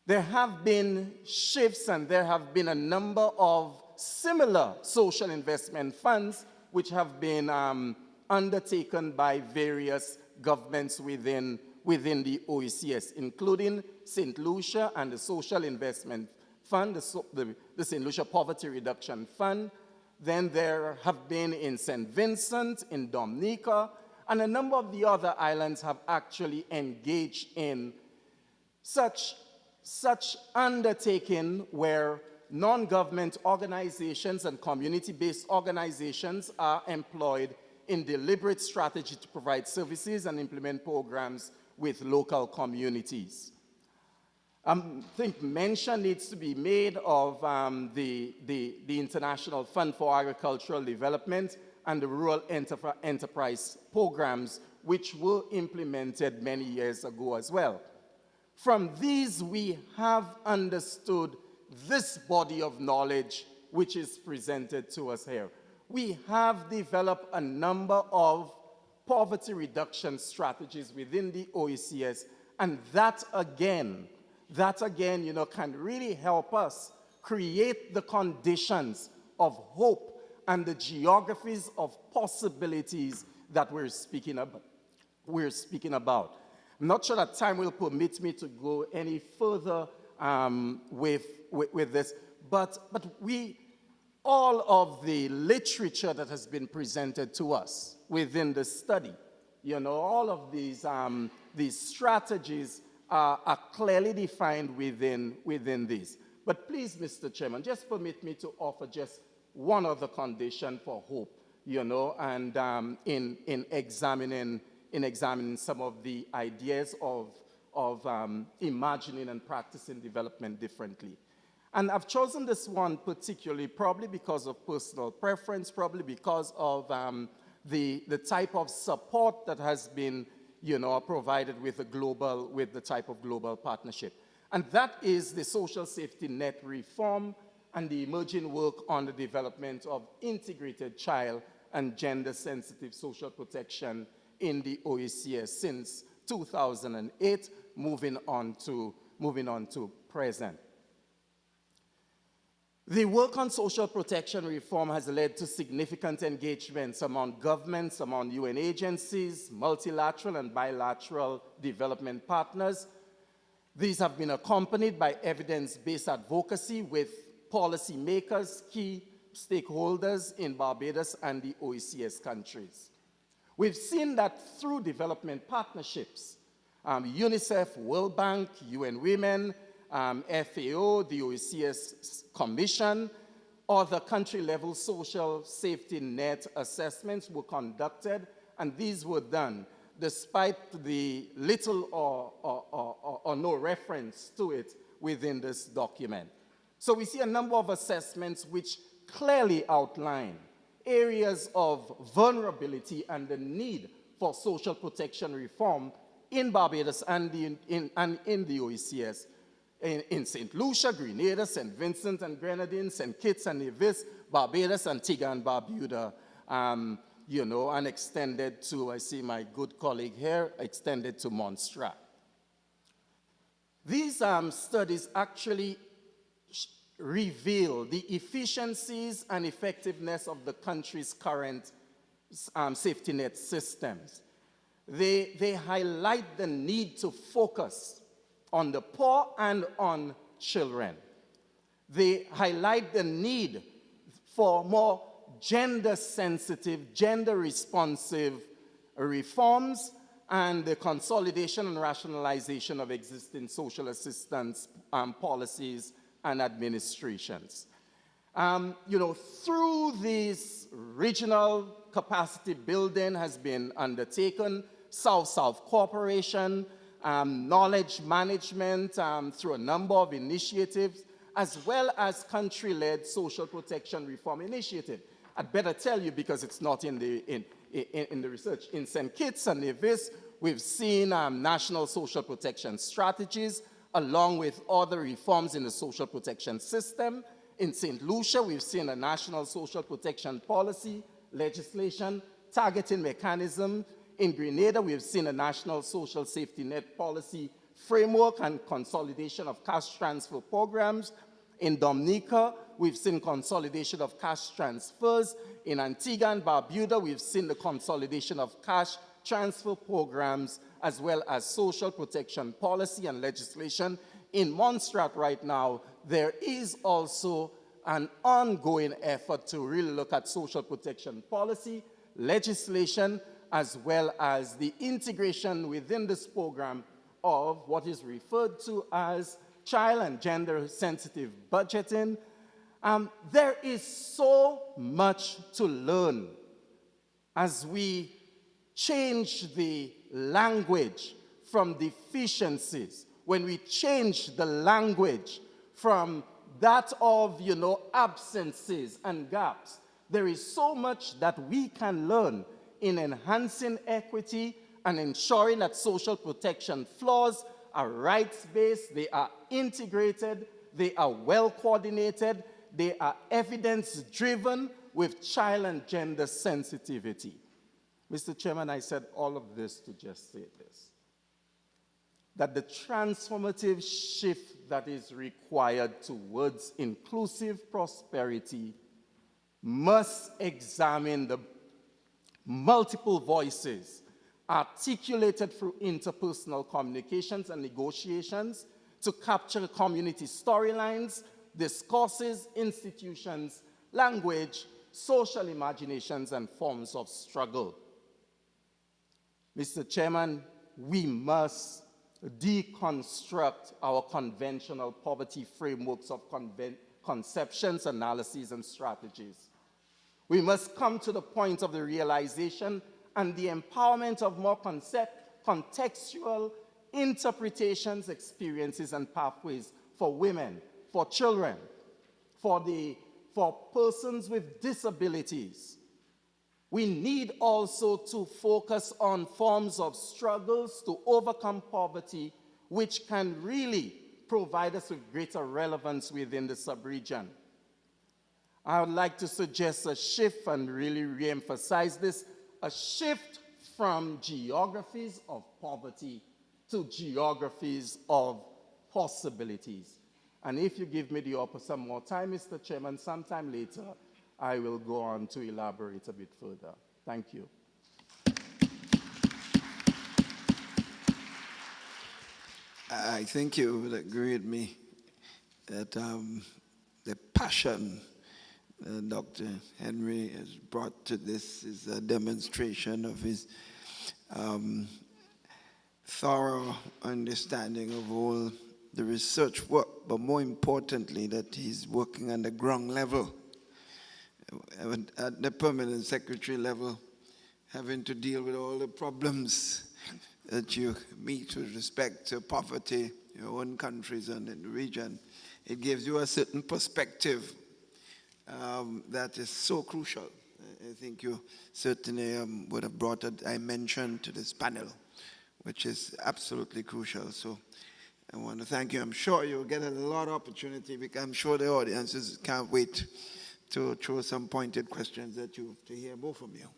D: There have been shifts and there have been a number of similar social investment funds which have been undertaken by various governments within the OECS, including St. Lucia and the Social Investment Fund, the St. Lucia Poverty Reduction Fund. Then there have been in St. Vincent, in Dominica, and a number of the other islands have actually engaged in such undertaking where non-government organizations and community-based organizations are employed in deliberate strategy to provide services and implement programs with local communities. I think mention needs to be made of the International Fund for Agricultural Development and the Rural Enterprise programs, which were implemented many years ago as well. From these, we have understood this body of knowledge which is presented to us here. We have developed a number of poverty reduction strategies within the OECS, and that again, can really help us create the conditions of hope and the geographies of possibilities that we're speaking about. I'm not sure that time will permit me to go any further with this, but all of the literature that has been presented to us within the study, all of these strategies are clearly defined within this. But please, Mr. Chairman, just permit me to offer just one other condition for hope, and in examining some of the ideas of imagining and practicing development differently. And I've chosen this one particularly probably because of personal preference, probably because of the type of support that has been provided with the type of global partnership. And that is the social safety net reform and the emerging work on the development of integrated child and gender-sensitive social protection in the OECS since 2008, moving on to present. The work on social protection reform has led to significant engagements among governments, among UN agencies, multilateral and bilateral development partners. These have been accompanied by evidence-based advocacy with policymakers, key stakeholders in Barbados and the OECS countries. We've seen that through development partnerships, UNICEF, World Bank, UN Women, FAO, the OECS Commission, other country-level social safety net assessments were conducted, and these were done despite the little or no reference to it within this document. So we see a number of assessments which clearly outline areas of vulnerability and the need for social protection reform in Barbados and in the OECS. In St. Lucia, Grenada, St. Vincent and Grenadines, St. Kitts and Nevis, Barbados, Antigua and Barbuda, and extended to, I see my good colleague here, extended to Montserrat. These studies actually reveal the efficiencies and effectiveness of the country's current safety net systems. They highlight the need to focus on the poor and on children. They highlight the need for more gender-sensitive, gender-responsive reforms and the consolidation and rationalization of existing social assistance policies and administrations. Through this regional capacity building has been undertaken, South-South cooperation, knowledge management through a number of initiatives, as well as country-led social protection reform initiative. I'd better tell you because it's not in the research. In St. Kitts and Nevis, we've seen national social protection strategies along with other reforms in the social protection system. In St. Lucia, we've seen a national social protection policy, legislation, targeting mechanism. In Grenada, we've seen a national social safety net policy framework and consolidation of cash transfer programs. In Dominica, we've seen consolidation of cash transfers. In Antigua and Barbuda, we've seen the consolidation of cash transfer programs as well as social protection policy and legislation. In Montserrat right now, there is also an ongoing effort to really look at social protection policy, legislation, as well as the integration within this program of what is referred to as child and gender-sensitive budgeting. There is so much to learn as we change the language from deficiencies, when we change the language from that of, absences and gaps. There is so much that we can learn in enhancing equity and ensuring that social protection flows are rights-based, they are integrated, they are well-coordinated, they are evidence-driven with child and gender sensitivity. Mr. Chairman, I said all of this to just say this, that the transformative shift that is required towards inclusive prosperity must examine the multiple voices articulated through interpersonal communications and negotiations to capture community storylines, discourses, institutions, language, social imaginations, and forms of struggle. Mr. Chairman, we must deconstruct our conventional poverty frameworks of conceptions, analyses, and strategies. We must come to the point of the realization and the empowerment of more contextual interpretations, experiences, and pathways for women, for children, for persons with disabilities. We need also to focus on forms of struggles to overcome poverty, which can really provide us with greater relevance within the sub-region. I would like to suggest a shift and really re-emphasize this, a shift from geographies of poverty to geographies of possibilities. And if you give me some more time, Mr. Chairman, sometime later, I will go on to elaborate a bit further. Thank you.
A: I think you would agree with me that the passion Dr. Henry has brought to this is a demonstration of his thorough understanding of all the research work, but more importantly, that he's working on the ground level, at the permanent secretary level, having to deal with all the problems that you meet with respect to poverty in your own countries and in the region. It gives you a certain perspective that is so crucial. I think you certainly would have brought a dimension to this panel, which is absolutely crucial. So I want to thank you. I'm sure you'll get a lot of opportunity, because I'm sure the audiences can't wait to throw some pointed questions at you, to hear more from you.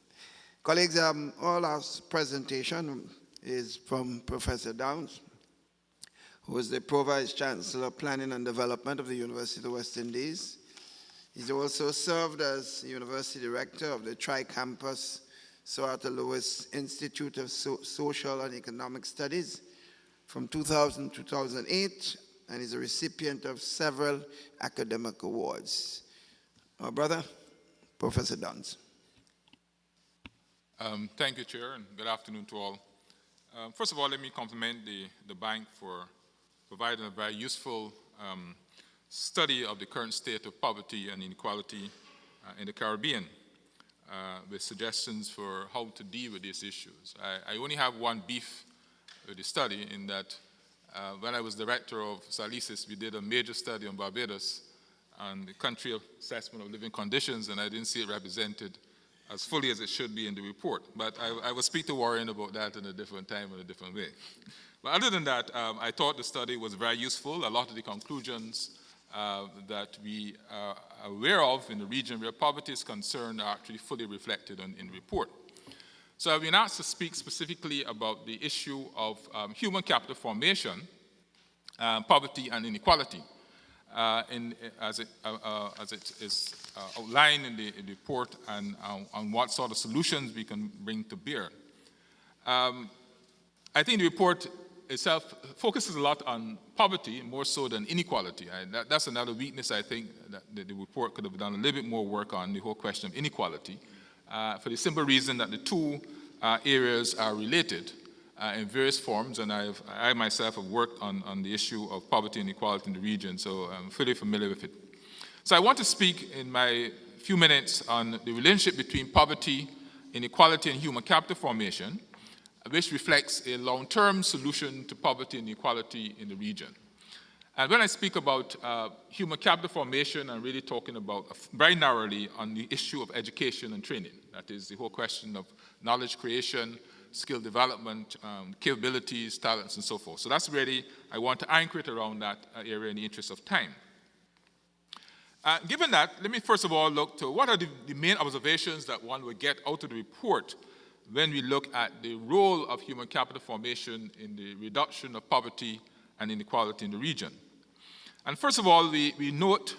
A: Colleagues, our last presentation is from Professor Downs, who is the Pro-Vice Chancellor of Planning and Development of the University of the West Indies. He's also served as University Director of the Tri-Campus Soarta Lewis Institute of Social and Economic Studies from 2000 to 2008, and is a recipient of several academic awards. Our brother, Professor Downs.
E: Thank you, Chair, and good afternoon to all. First of all, let me compliment the bank for providing a very useful study of the current state of poverty and inequality in the Caribbean, with suggestions for how to deal with these issues. I only have one beef with the study, in that when I was director of SALISIS, we did a major study on Barbados on the country assessment of living conditions, and I didn't see it represented as fully as it should be in the report. But I will speak to Warren about that in a different time, in a different way. But other than that, I thought the study was very useful. A lot of the conclusions that we are aware of in the region where poverty is concerned are actually fully reflected in the report. So I've been asked to speak specifically about the issue of human capital formation, poverty and inequality, as it is outlined in the report, and on what sort of solutions we can bring to bear. I think the report itself focuses a lot on poverty, more so than inequality. That's another weakness, I think, that the report could have done a little bit more work on, the whole question of inequality, for the simple reason that the two areas are related in various forms, and I myself have worked on the issue of poverty and inequality in the region, so I'm fully familiar with it. So I want to speak in my few minutes on the relationship between poverty, inequality, and human capital formation, which reflects a long-term solution to poverty and inequality in the region. And when I speak about human capital formation, I'm really talking about very narrowly on the issue of education and training. That is the whole question of knowledge creation, skill development, capabilities, talents, and so forth. So that's really, I want to anchor it around that area in the interest of time. Given that, let me first of all look to what are the main observations that one would get out of the report when we look at the role of human capital formation in the reduction of poverty and inequality in the region. And first of all, we note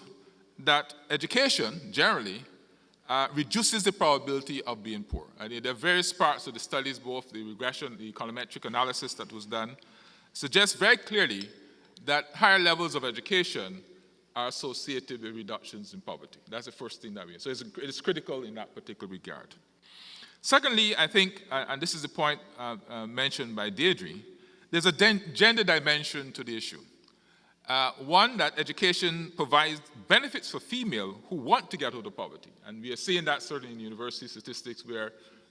E: that education, generally, reduces the probability of being poor. And there are various parts of the studies, both the regression, the econometric analysis that was done, suggests very clearly that higher levels of education are associated with reductions in poverty. That's the first thing that we see. So it's critical in that particular regard. Secondly, I think, and this is the point mentioned by Deirdre, there's a gender dimension to the issue. One, that education provides benefits for female who want to get out of poverty. And we are seeing that certainly in university statistics, where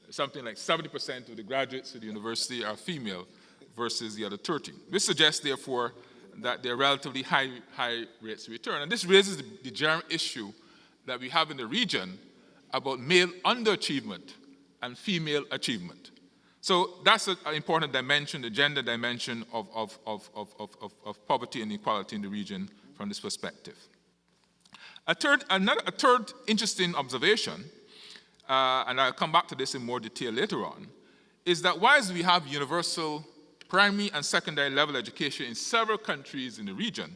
E: something like 70% of the graduates of the university are female versus the other 30. This suggests, therefore, that there are relatively high rates of return. And this raises the general issue that we have in the region about male underachievement and female achievement. So that's an important dimension, the gender dimension of poverty and inequality in the region from this perspective. A third interesting observation, and I'll come back to this in more detail later on, is that whilst we have universal primary and secondary level education in several countries in the region,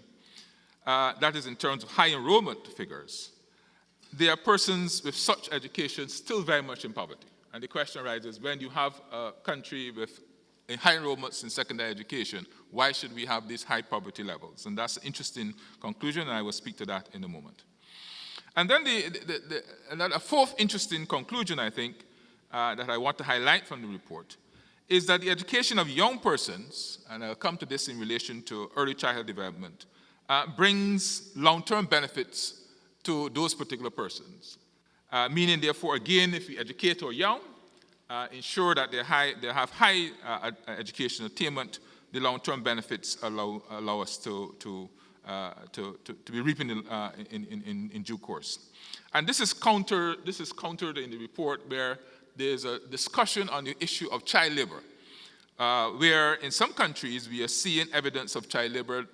E: that is in terms of high enrollment figures, there are persons with such education still very much in poverty. And the question arises, when you have a country with high enrollments in secondary education, why should we have these high poverty levels? And that's an interesting conclusion, and I will speak to that in a moment. And then a fourth interesting conclusion, I think, that I want to highlight from the report, is that the education of young persons, and I'll come to this in relation to early childhood development, brings long-term benefits to those particular persons. Meaning, therefore, again, if we educate our young, ensure that they have high education attainment, the long-term benefits allow us to be reaping in due course. And this is countered in the report, where there's a discussion on the issue of child labor, where in some countries we are seeing evidence of child labor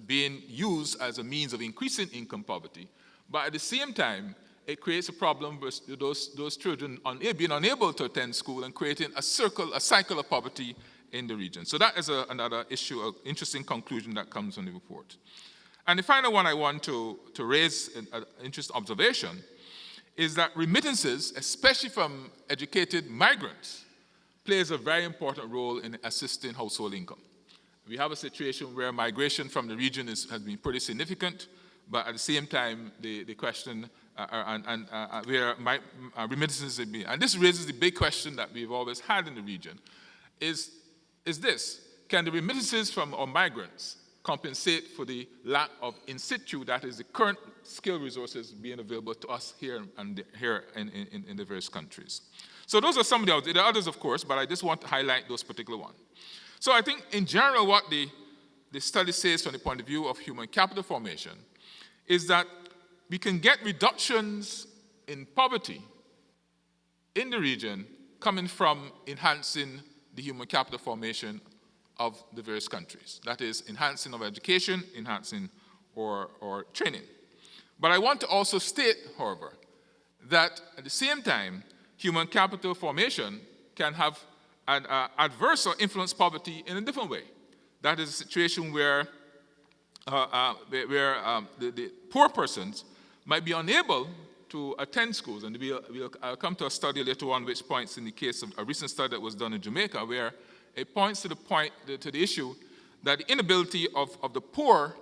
E: being used as a means of increasing income poverty. But at the same time, it creates a problem with those children being unable to attend school and creating a cycle of poverty in the region. So that is another issue, an interesting conclusion that comes from the report. And the final one I want to raise, an interesting observation, is that remittances, especially from educated migrants, plays a very important role in assisting household income. We have a situation where migration from the region has been pretty significant, but at the same time, the question where remittances have been. And this raises the big question that we've always had in the region, is this: can the remittances from our migrants compensate for the lack of in situ, that is the current skill resources being available to us here in the various countries? So those are some of the others. There are others, of course, but I just want to highlight those particular ones. So I think in general what the study says from the point of view of human capital formation is that we can get reductions in poverty in the region coming from enhancing the human capital formation of the various countries. That is, enhancing of education, enhancing or training. But I want to also state, however, that at the same time, human capital formation can have an adverse or influence poverty in a different way. That is a situation where the poor persons might be unable to attend schools. And I'll come to a study later on which points in the case of a recent study that was done in Jamaica, where it points to the issue that the inability of the poor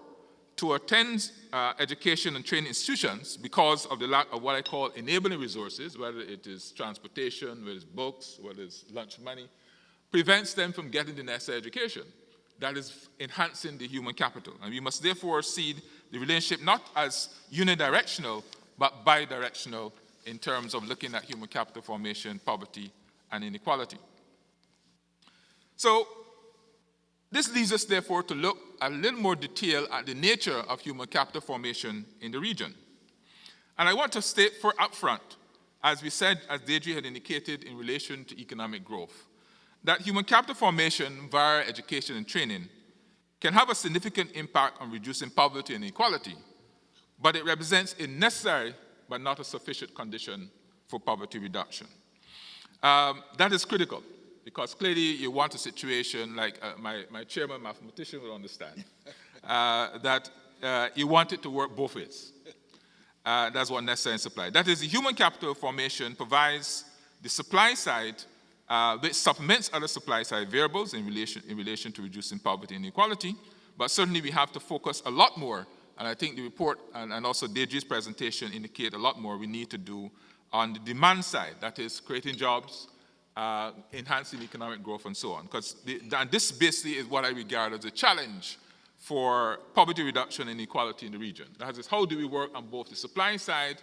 E: to attend education and training institutions because of the lack of what I call enabling resources, whether it is transportation, whether it's books, whether it's lunch money, prevents them from getting the necessary education. That is enhancing the human capital. And we must therefore see the relationship not as unidirectional, but bidirectional in terms of looking at human capital formation, poverty, and inequality. So this leads us, therefore, to look a little more detail at the nature of human capital formation in the region. And I want to state up front, as we said, as Deidre had indicated in relation to economic growth, that human capital formation via education and training can have a significant impact on reducing poverty and inequality, but it represents a necessary but not a sufficient condition for poverty reduction. That is critical, because clearly you want a situation like my chairman mathematician will understand, that you want it to work both ways. That's what necessary and supply. That is, the human capital formation provides the supply side, which supplements other supply side variables in relation to reducing poverty and inequality. But certainly we have to focus a lot more, and I think the report and also Deidre's presentation indicate a lot more we need to do on the demand side, that is creating jobs, enhancing economic growth, and so on. And this basically is what I regard as a challenge for poverty reduction and inequality in the region. That is, how do we work on both the supply side,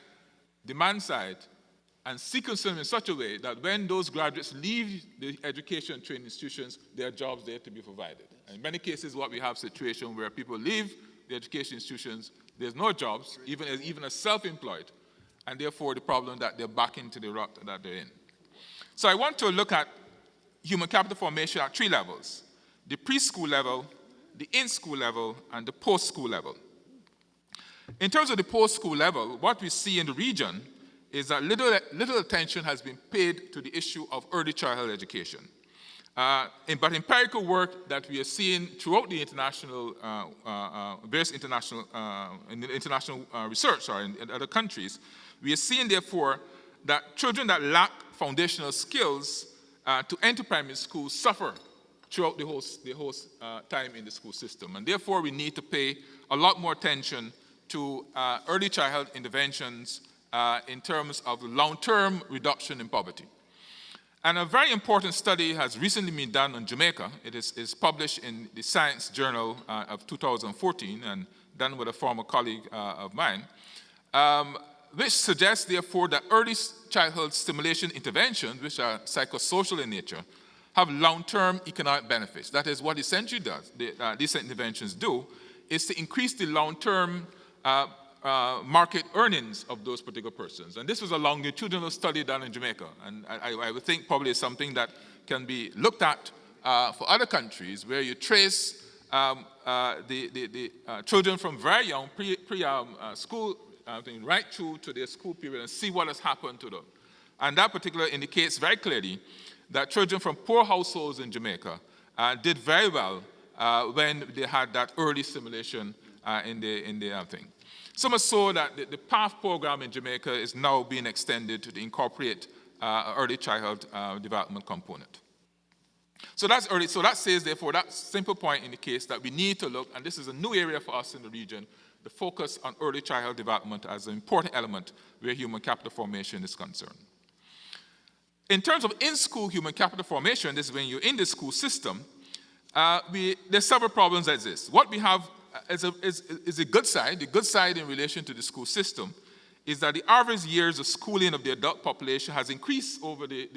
E: demand side, and sequence them in such a way that when those graduates leave the education and training institutions, there are jobs there to be provided. And in many cases, what we have is a situation where people leave the education institutions, there's no jobs, even as self-employed, and therefore the problem that they're back into the rut that they're in. So I want to look at human capital formation at 3 levels: the preschool level, the in-school level, and the post-school level. In terms of the post-school level, what we see in the region is that little attention has been paid to the issue of early childhood education. But empirical work that we are seeing throughout the international, various international, research or in other countries, we are seeing, therefore, that children that lack foundational skills to enter primary school suffer throughout the whole time in the school system. And therefore, we need to pay a lot more attention to early childhood interventions in terms of long-term reduction in poverty. And a very important study has recently been done on Jamaica. It is published in the Science Journal of 2014 and done with a former colleague of mine, which suggests, therefore, that early childhood stimulation interventions, which are psychosocial in nature, have long-term economic benefits. That is what essentially does, these interventions do, is to increase the long-term market earnings of those particular persons. And this was a longitudinal study done in Jamaica. And I would think probably it's something that can be looked at for other countries, where you trace the children from very young, school, right through to their school period, and see what has happened to them. And that particular indicates very clearly that children from poor households in Jamaica did very well when they had that early stimulation in the thing. So much so that the PATH program in Jamaica is now being extended to incorporate early childhood development component. So that's early. So that says, therefore, that simple point indicates that we need to look, and this is a new area for us in the region, the focus on early childhood development as an important element where human capital formation is concerned. In terms of in-school human capital formation, this is when you're in the school system, there's several problems that exist. What we have is a good side. The good side in relation to the school system is that the average years of schooling of the adult population has increased over the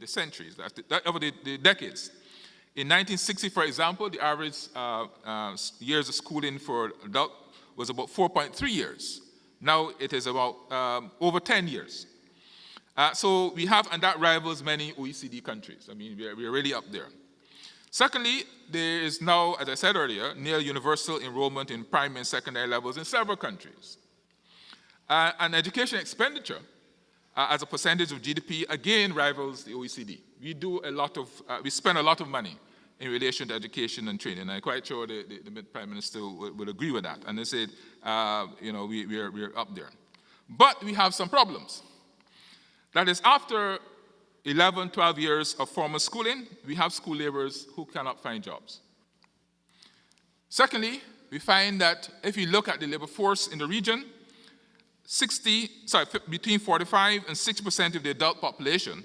E: centuries, over the decades. In 1960, for example, the average years of schooling for adult was about 4.3 years. Now it is about over 10 years. So we have, and that rivals many OECD countries. I mean, we're really up there. Secondly, there is now, as I said earlier, near universal enrollment in primary and secondary levels in several countries. And education expenditure as a percentage of GDP again rivals the OECD. We spend a lot of money in relation to education and training. And I'm quite sure the Prime Minister will agree with that. And they said, we're up there. But we have some problems. That is, after 11, 12 years of formal schooling, we have school laborers who cannot find jobs. Secondly, we find that if you look at the labor force in the region, between 45 and 60% of the adult population,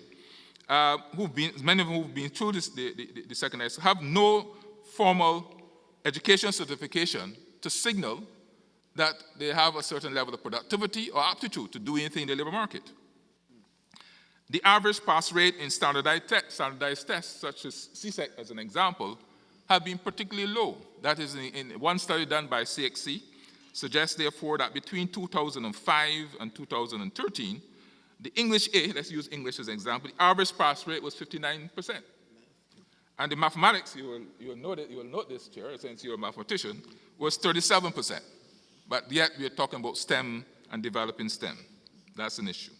E: many of whom have been through the secondary school, have no formal education certification to signal that they have a certain level of productivity or aptitude to do anything in the labor market. The average pass rate in standardized tests, such as CSEC as an example, have been particularly low. That is, in one study done by CXC, suggests, therefore, that between 2005 and 2013, the English A, let's use English as an example, the average pass rate was 59%. And the mathematics, you will note this, Chair, since you're a mathematician, was 37%. But yet we are talking about STEM and developing STEM. That's an issue.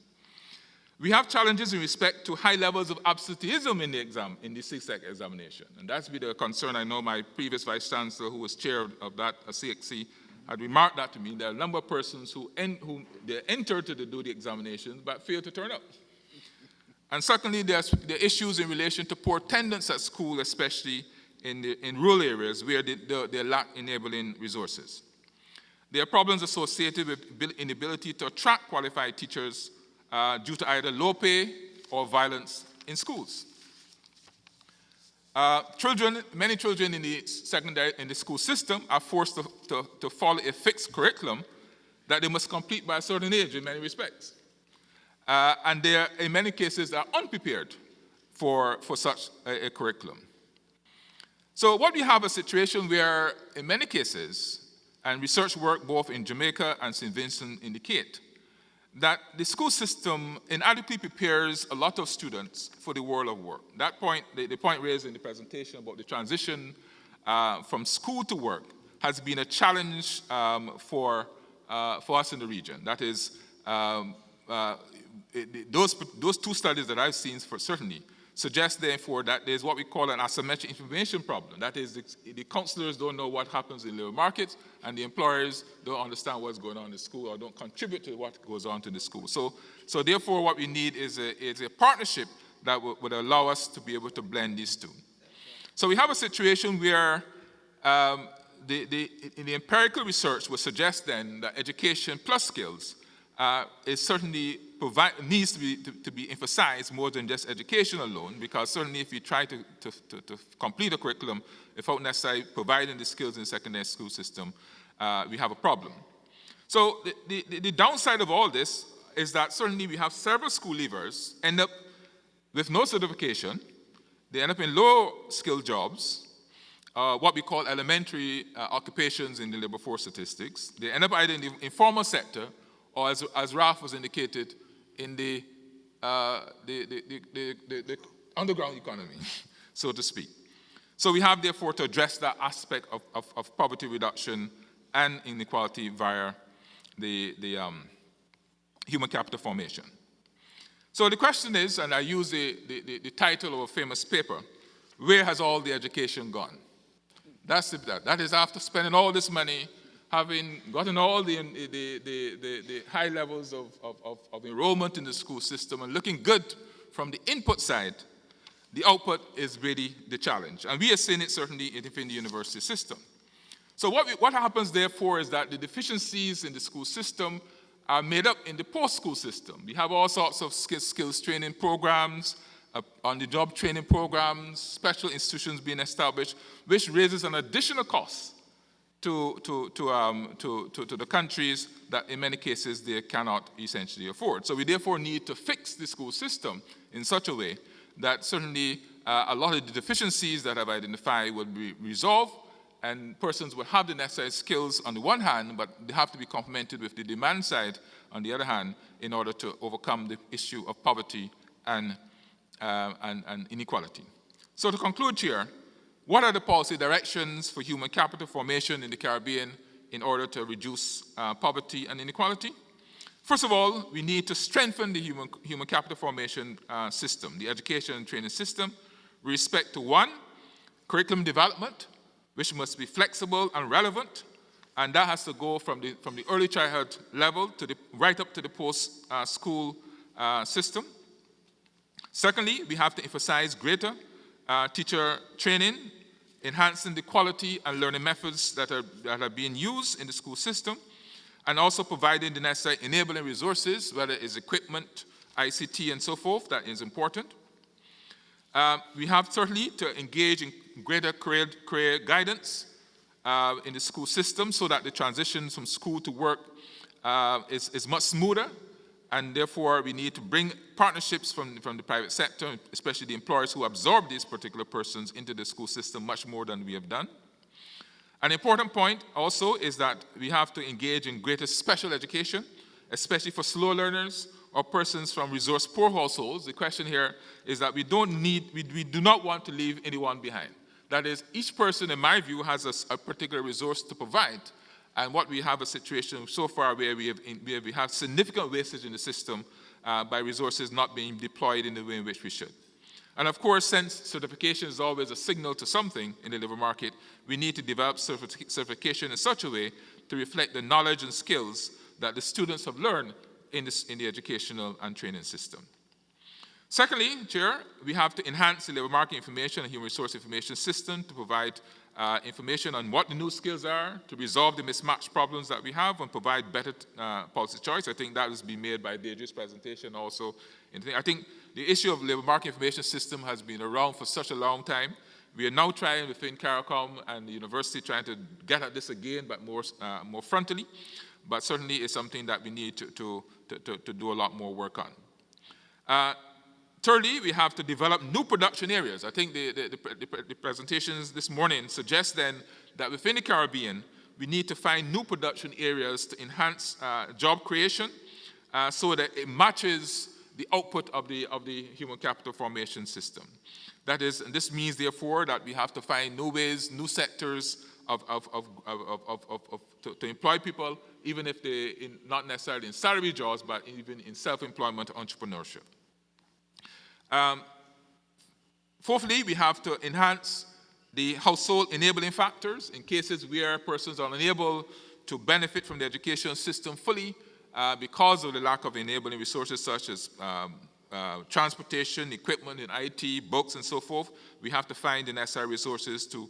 E: We have challenges in respect to high levels of absenteeism in the CSEC examination. And that's been a concern. I know my previous Vice Chancellor, who was chair of that CXC, had remarked that to me. There are a number of persons who they entered to do the examinations but failed to turn up. And secondly, there's the issues in relation to poor attendance at school, especially in rural areas where they lack enabling resources. There are problems associated with inability to attract qualified teachers due to either low pay or violence in schools. Many children in the school system are forced to follow a fixed curriculum that they must complete by a certain age in many respects. And they are, in many cases, are unprepared for such a curriculum. So what we have a situation where, in many cases, and research work both in Jamaica and St. Vincent indicate, that the school system inadequately prepares a lot of students for the world of work. That point, the point raised in the presentation about the transition from school to work has been a challenge for for us in the region. That is, those two studies that I've seen for certainly suggest, therefore, that there's what we call an asymmetric information problem. That is, the counselors don't know what happens in the labor market, and the employers don't understand what's going on in the school or don't contribute to what goes on to the school. So therefore, what we need is a partnership that would allow us to be able to blend these two. So we have a situation where the empirical research would suggest then that education plus skills is certainly needs to be emphasized more than just education alone, because certainly if you try to complete a curriculum without necessarily providing the skills in the secondary school system, we have a problem. So the downside of all this is that certainly we have several school leavers end up with no certification. They end up in low-skilled jobs, what we call elementary occupations in the labor force statistics. They end up either in the informal sector or, as Ralph was indicated, in the underground economy, so to speak. So we have, therefore, to address that aspect of poverty reduction and inequality via the human capital formation. So the question is, and I use the title of a famous paper, where has all the education gone? That is, after spending all this money, having gotten all the high levels of enrollment in the school system and looking good from the input side, the output is really the challenge. And we are seeing it certainly within the university system. So what happens, therefore, is that the deficiencies in the school system are made up in the post-school system. We have all sorts of skills training programs, on-the-job training programs, special institutions being established, which raises an additional cost to the countries that in many cases they cannot essentially afford. So we therefore need to fix the school system in such a way that certainly a lot of the deficiencies that I've identified will be resolved, and persons will have the necessary skills on the one hand, but they have to be complemented with the demand side on the other hand in order to overcome the issue of poverty and inequality. So to conclude here, what are the policy directions for human capital formation in the Caribbean in order to reduce poverty and inequality? First of all, we need to strengthen the human capital formation system, the education and training system, with respect to one, curriculum development, which must be flexible and relevant, and that has to go from the early childhood level to right up to the post-school system. Secondly, we have to emphasize greater teacher training, enhancing the quality and learning methods that are being used in the school system, and also providing the necessary enabling resources, whether it's equipment, ICT, and so forth. That is important. We have certainly to engage in greater career guidance in the school system so that the transition from school to work is much smoother, and therefore we need to bring partnerships from the private sector, especially the employers who absorb these particular persons into the school system much more than we have done. An important point also is that we have to engage in greater special education, especially for slow learners or persons from resource-poor households. The question here is that we do not want to leave anyone behind. That is, each person, in my view, has a particular resource to provide. And what we have a situation so far where we have significant wastage in the system by resources not being deployed in the way in which we should. And of course, since certification is always a signal to something in the labor market, we need to develop certification in such a way to reflect the knowledge and skills that the students have learned in the educational and training system. Secondly, Chair, we have to enhance the labor market information and human resource information system to provide information on what the new skills are, to resolve the mismatch problems that we have, and provide better policy choice. I think that has been made by Deirdre's presentation also. I think the issue of labor market information system has been around for such a long time. We are now trying within CARICOM and the university trying to get at this again, but more frontally. But certainly it's something that we need to do a lot more work on. Thirdly, we have to develop new production areas. I think the presentations this morning suggest then that within the Caribbean, we need to find new production areas to enhance job creation so that it matches the output of the human capital formation system. That is, and this means, therefore, that we have to find new ways, new sectors to employ people, even if not necessarily in salary jobs, but even in self-employment entrepreneurship. Fourthly, we have to enhance the household enabling factors in cases where persons are unable to benefit from the education system fully because of the lack of enabling resources such as transportation, equipment in IT, books, and so forth. We have to find the necessary resources to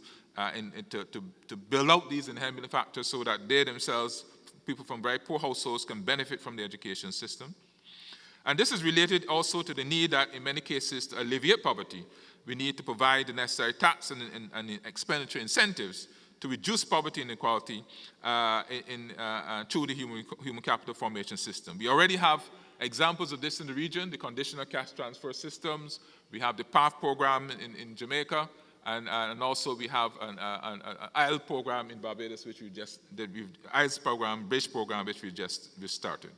E: build out these enabling factors so that they themselves, people from very poor households, can benefit from the education system. And this is related also to the need that in many cases to alleviate poverty, we need to provide the necessary tax and expenditure incentives to reduce poverty and inequality through the human capital formation system. We already have examples of this in the region, the conditional cash transfer systems. We have the PATH program in Jamaica, and also we have an IEL program in Barbados, which we just did. IELTS program, BRIDGE program, which we just started.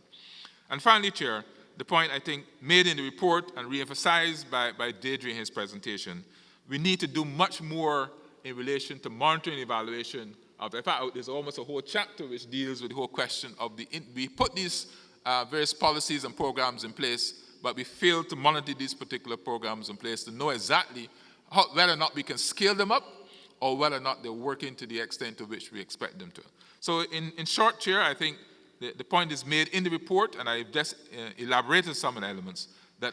E: And finally, Chair, the point I think made in the report and re-emphasized by Deirdre in his presentation, we need to do much more in relation to monitoring and evaluation of, in fact, there's almost a whole chapter which deals with the whole question of we put these various policies and programs in place, but we fail to monitor these particular programs in place to know exactly whether or not we can scale them up or whether or not they're working to the extent to which we expect them to. So in short, Chair, I think the point is made in the report, and I've just elaborated some of the elements, that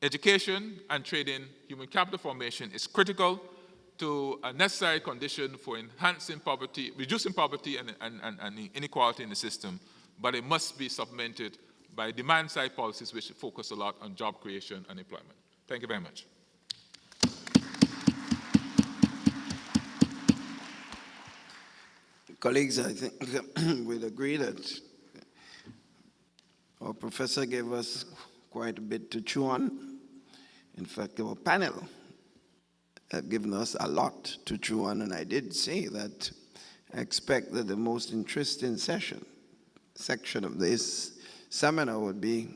E: education and training human capital formation is critical to a necessary condition for enhancing poverty, reducing poverty and inequality in the system, but it must be supplemented by demand-side policies which focus a lot on job creation and employment. Thank you very much.
A: Colleagues, I think we'll agree that our professor gave us quite a bit to chew on. In fact, our panel have given us a lot to chew on, and I did say that I expect that the most interesting section of this seminar would be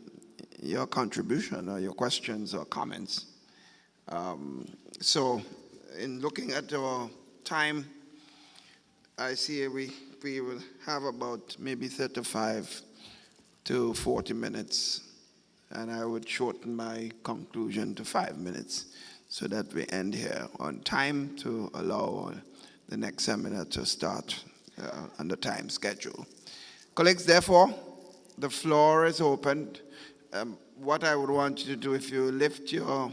A: your contribution or your questions or comments. So in looking at our time, I see we will have about maybe 35 to 40 minutes, and I would shorten my conclusion to 5 minutes so that we end here on time to allow the next seminar to start on the time schedule. Colleagues, therefore, the floor is open. What I would want you to do, if you lift your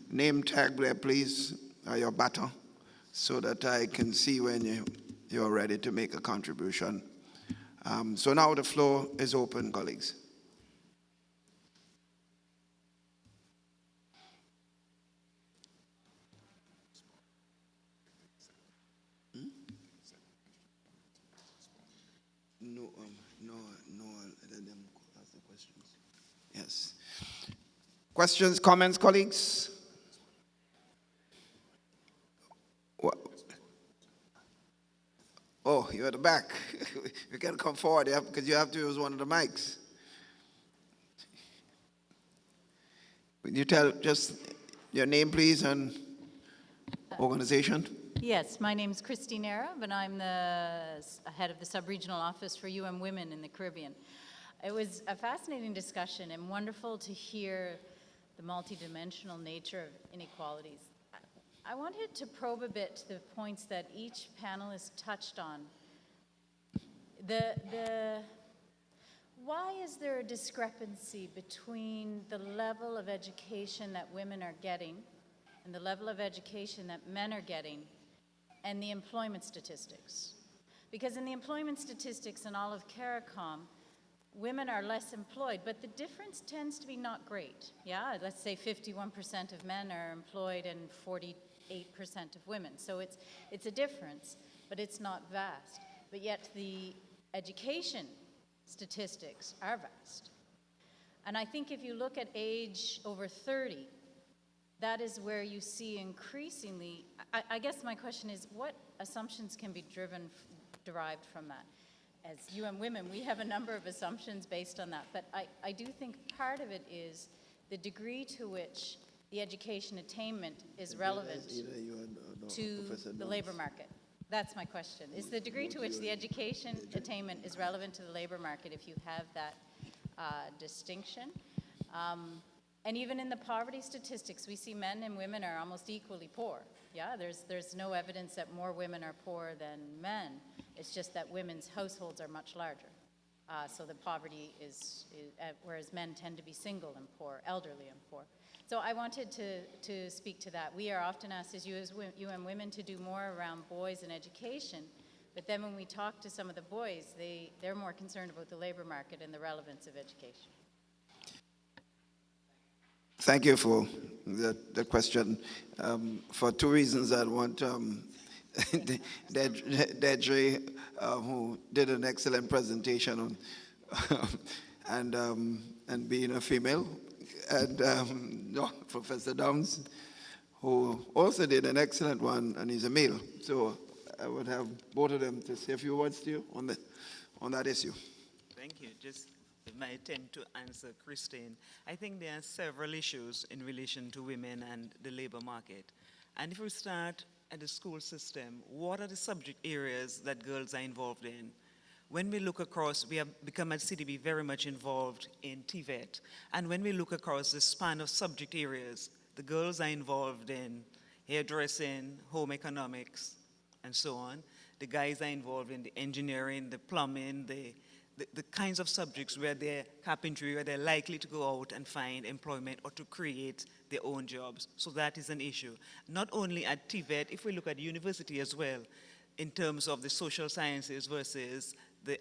A: name tag there, please, or your baton, so that I can see when you're ready to make a contribution. So now the floor is open, colleagues. Let them ask the questions. Yes. Questions, comments, colleagues? What? Oh, you're at the back. You can come forward because you have to use one of the mics. Would you tell just your name, please, and organization?
F: Yes, my name is Christine Arab, and I'm the head of the sub-regional office for Women in the Caribbean. It was a fascinating discussion and wonderful to hear the multidimensional nature of inequalities. I wanted to probe a bit the points that each panelist touched on. Why is there a discrepancy between the level of education that women are getting and the level of education that men are getting and the employment statistics? Because in the employment statistics in all of CARICOM, women are less employed, but the difference tends to be not great. Yeah, let's say 51% of men are employed and 48% of women. So it's a difference, but it's not vast. But yet the education statistics are vast. And I think if you look at age over 30, that is where you see increasingly, I guess my question is, what assumptions can be derived from that? As Women, we have a number of assumptions based on that, but I do think part of it is the degree to which the education attainment is relevant to the labor market? That's my question. Is the degree to which the education attainment is relevant to the labor market if you have that distinction? And even in the poverty statistics, we see men and women are almost equally poor. Yeah, there's no evidence that more women are poor than men. It's just that women's households are much larger. So the poverty is whereas men tend to be single and poor, elderly and poor. So I wanted to speak to that. We are often asked as UN Women to do more around boys and education, but then when we talk to some of the boys, they're more concerned about the labor market and the relevance of education.
A: Thank you for the question. For two reasons, I want Deirdre, who did an excellent presentation on and being a female, and Professor Downs, who also did an excellent one, and he's a male. So I would have both of them to say a few words to you on that issue.
B: Thank you. Just my attempt to answer Christine. I think there are several issues in relation to women and the labor market. And if we start at the school system, what are the subject areas that girls are involved in? When we look across, we have become at CDB very much involved in TVET. And when we look across the span of subject areas, the girls are involved in hairdressing, home economics, and so on. The guys are involved in the engineering, the plumbing, the kinds of subjects where they're carpentry, where they're likely to go out and find employment or to create their own jobs. So that is an issue. Not only at TVET, if we look at university as well, in terms of the social sciences versus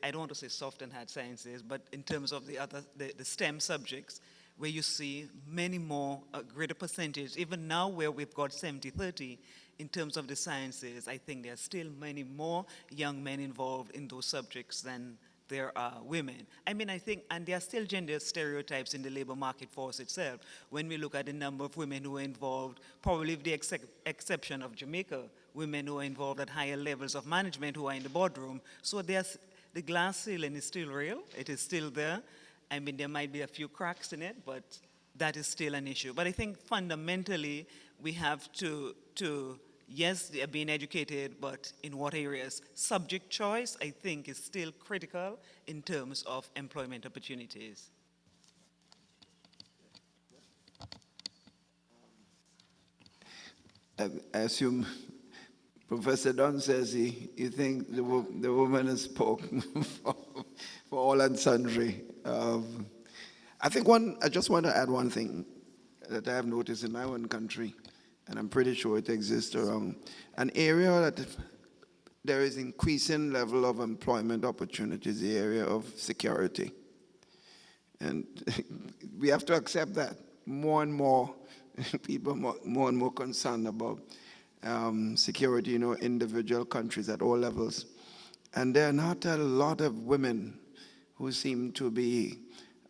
B: I don't want to say soft and hard sciences, but in terms of the STEM subjects, where you see many more, a greater percentage, even now where we've got 70-30, in terms of the sciences, I think there are still many more young men involved in those subjects than there are women. I mean, I think, and there are still gender stereotypes in the labor market force itself. When we look at the number of women who are involved, probably with the exception of Jamaica, women who are involved at higher levels of management who are in the boardroom. So the glass ceiling is still real. It is still there. I mean, there might be a few cracks in it, but that is still an issue. But I think fundamentally, we have to yes, they are being educated, but in what areas? Subject choice, I think, is still critical in terms of employment opportunities.
A: I assume Professor Dunn says he thinks the woman is spoken for all and sundry. I just want to add one thing that I have noticed in my own country, and I'm pretty sure it exists around an area that there is increasing level of employment opportunities, the area of security. And we have to accept that. More and more people more and more concerned about security in individual countries at all levels. And there are not a lot of women who seem to be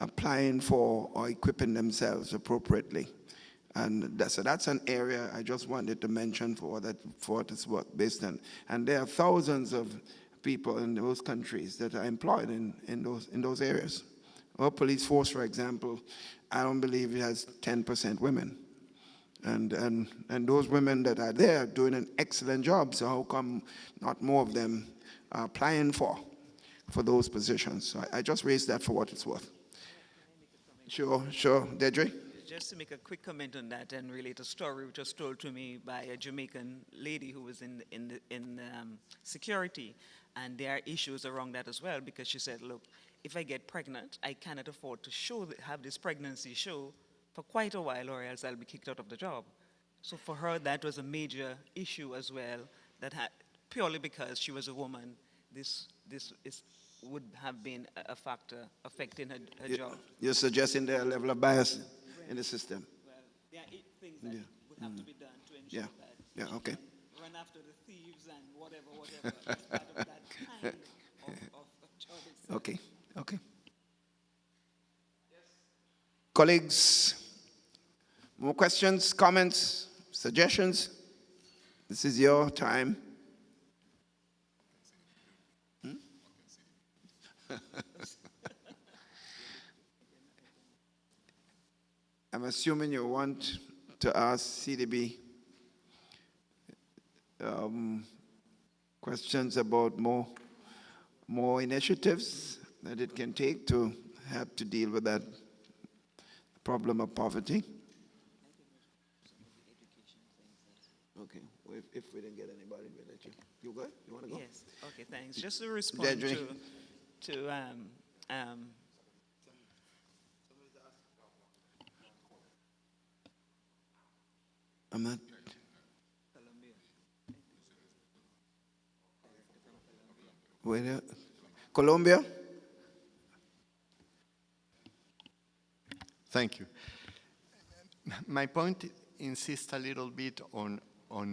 A: applying for or equipping themselves appropriately. And so that's an area I just wanted to mention for this work based on. And there are thousands of people in those countries that are employed in those areas. Our police force, for example, I don't believe it has 10% women. And those women that are there are doing an excellent job. So how come not more of them are applying for those positions? So I just raised that for what it's worth. Sure, Deirdre?
B: Just to make a quick comment on that and relate a story which was told to me by a Jamaican lady who was in security, and there are issues around that as well, because she said, look, if I get pregnant, I cannot afford to have this pregnancy show for quite a while, or else I'll be kicked out of the job. So for her, that was a major issue as well, that purely because she was a woman, this would have been a factor affecting her job.
A: You're suggesting there a level of bias in the system?
B: Well, there are things that would have to be done to ensure that
A: okay.
B: run after the thieves and whatever. It's part of that kind of job itself.
A: Okay. Colleagues, more questions, comments, suggestions? This is your time. I'm assuming you want to ask CDB questions about more initiatives that it can take to help to deal with that problem of poverty. Okay, well, if we didn't get anybody, we'll let you. You good? You want to go?
B: Yes. Okay, thanks. Just to respond to
A: I'm not. Where? Colombia?
G: Thank you. My point insists a little bit on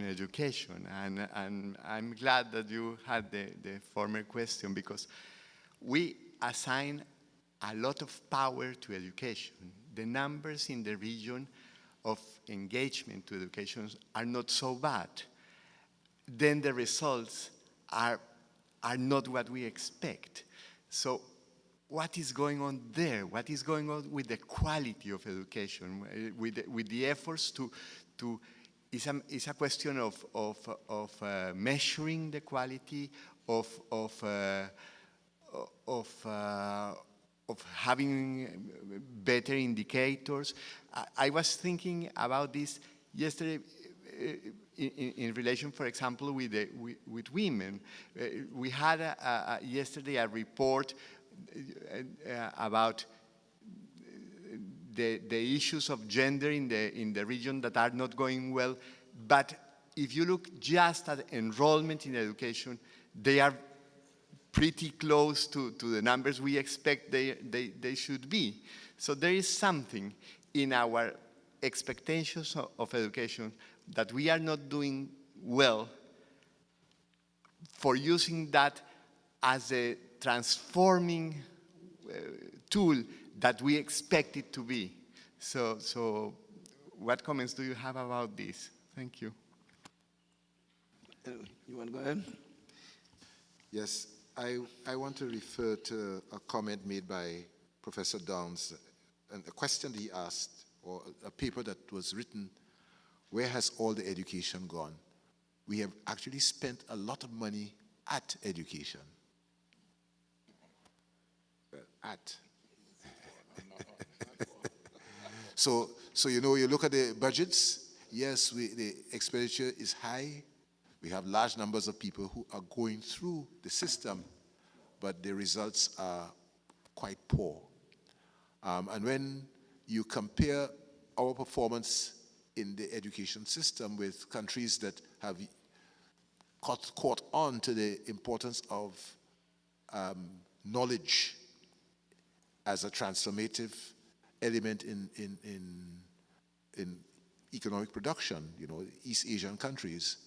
G: education, and I'm glad that you had the former question, because we assign a lot of power to education. The numbers in the region of engagement to education are not so bad. Then the results are not what we expect. So what is going on there? What is going on with the quality of education, with the efforts to it's a question of measuring the quality, of having better indicators. I was thinking about this yesterday in relation, for example, with women. We had yesterday a report about the issues of gender in the region that are not going well. But if you look just at enrollment in education, they are pretty close to the numbers we expect they should be. So there is something in our expectations of education that we are not doing well for using that as a transforming tool that we expect it to be. So what comments do you have about this? Thank you.
A: You want to go ahead?
C: Yes, I want to refer to a comment made by Professor Downs, and a question he asked, or a paper that was written, where has all the education gone? We have actually spent a lot of money at education. At. So you know, you look at the budgets, yes, the expenditure is high. We have large numbers of people who are going through the system, but the results are quite poor. And when you compare our performance in the education system with countries that have caught on to the importance of knowledge as a transformative element in economic production, you know, East Asian countries,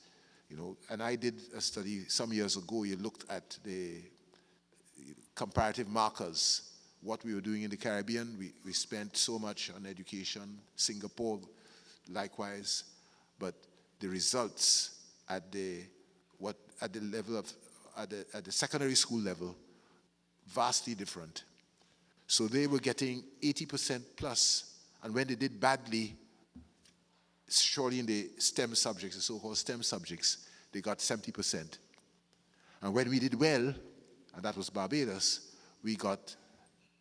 C: you know, and I did a study some years ago. You looked at the comparative markers, what we were doing in the Caribbean. We spent so much on education. Singapore, likewise, but the results at the secondary school level, vastly different. So they were getting 80% plus, and when they did badly, surely in the STEM subjects, the so-called STEM subjects, they got 70%. And when we did well, and that was Barbados, we got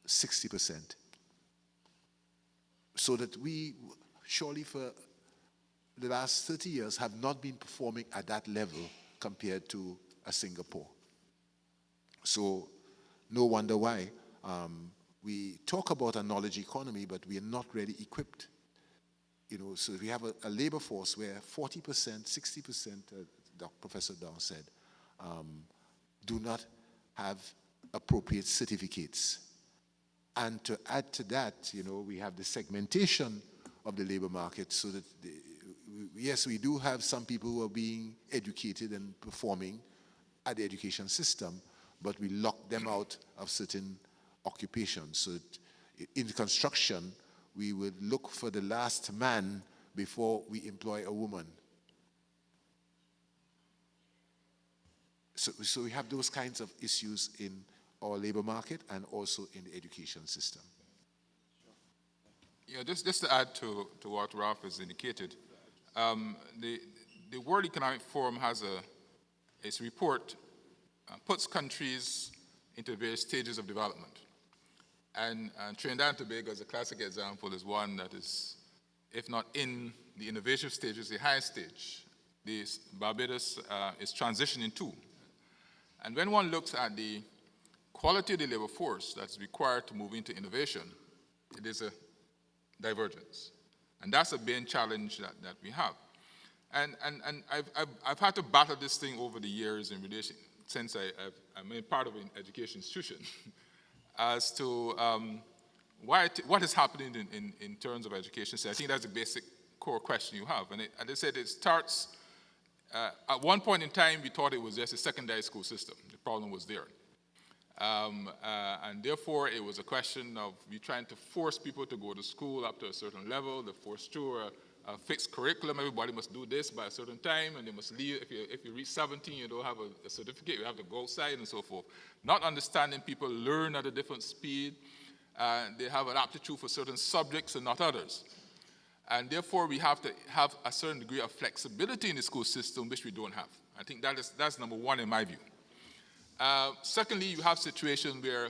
C: 60%. So that we, surely for the last 30 years, have not been performing at that level compared to a Singapore. So no wonder why we talk about a knowledge economy, but we are not really equipped. You know, so we have a labor force where 40%, 60%, Professor Downs said, do not have appropriate certificates. And to add to that, you know, we have the segmentation of the labor market, so that, yes, we do have some people who are being educated and performing at the education system, but we lock them out of certain occupations. So that in construction, we would look for the last man before we employ a woman. So we have those kinds of issues in our labor market and also in the education system.
E: Yeah, just to add to what Ralph has indicated, the World Economic Forum has its report puts countries into various stages of development. And Trinidad and Tobago, as a classic example, is one that is, if not in the innovative stage, is the highest stage. Barbados is transitioning too. And when one looks at the quality of the labor force that's required to move into innovation, it is a divergence. And that's a main challenge that we have. And I've had to battle this thing over the years in relation, since I'm a part of an education institution, as to what is happening in terms of education. So I think that's the basic core question you have. And as I said, it starts, at one point in time, we thought it was just a secondary school system. The problem was there. And therefore, it was a question of you trying to force people to go to school up to a certain level, to force through a fixed curriculum. Everybody must do this by a certain time, and they must leave. If you reach 17, you don't have a certificate, you have to go outside and so forth. Not understanding people learn at a different speed. They have an aptitude for certain subjects and not others. And therefore, we have to have a certain degree of flexibility in the school system, which we don't have. I think that's number one in my view. Secondly, you have situations where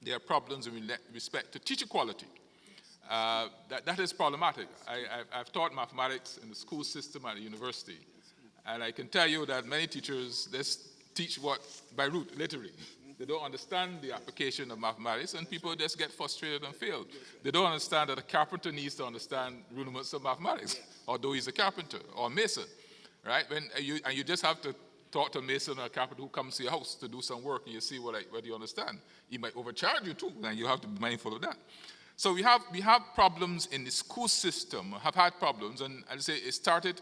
E: there are problems in respect to teacher quality. That is problematic. I've taught mathematics in the school system at the university, and I can tell you that many teachers just teach by rote, literally. They don't understand the application of mathematics, and people just get frustrated and fail. They don't understand that a carpenter needs to understand rudiments of mathematics, although he's a carpenter or a mason, right? And you just have to talk to a mason or a carpenter who comes to your house to do some work, and you see what you understand. He might overcharge you too, and you have to be mindful of that. So we have problems in the school system, have had problems, and I say it started,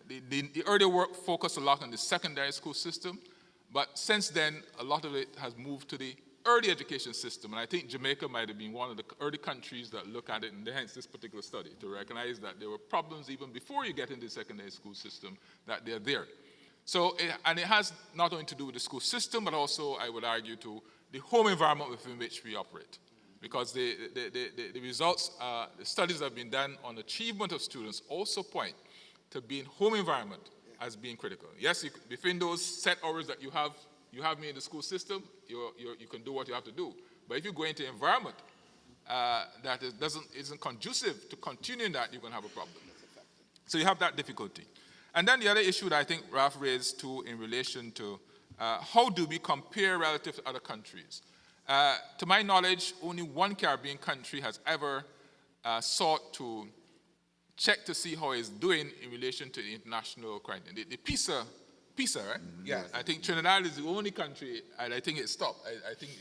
E: the earlier work focused a lot on the secondary school system, but since then, a lot of it has moved to the early education system, and I think Jamaica might have been one of the early countries that look at it, and hence this particular study, to recognize that there were problems even before you get into the secondary school system, that they're there. So, and it has not only to do with the school system, but also, I would argue, to the home environment within which we operate. Because the results, the studies that have been done on achievement of students also point to being home environment as being critical. Yes, within those set hours that you have me in the school system, you can do what you have to do. But if you go into an environment that isn't conducive to continuing that, you're going to have a problem. So you have that difficulty. And then the other issue that I think Ralph raised too in relation to how do we compare relative to other countries? To my knowledge, only one Caribbean country has ever sought to check to see how it's doing in relation to the international criteria. The PISA, right? Yeah. I think Trinidad is the only country, and I think it stopped. I think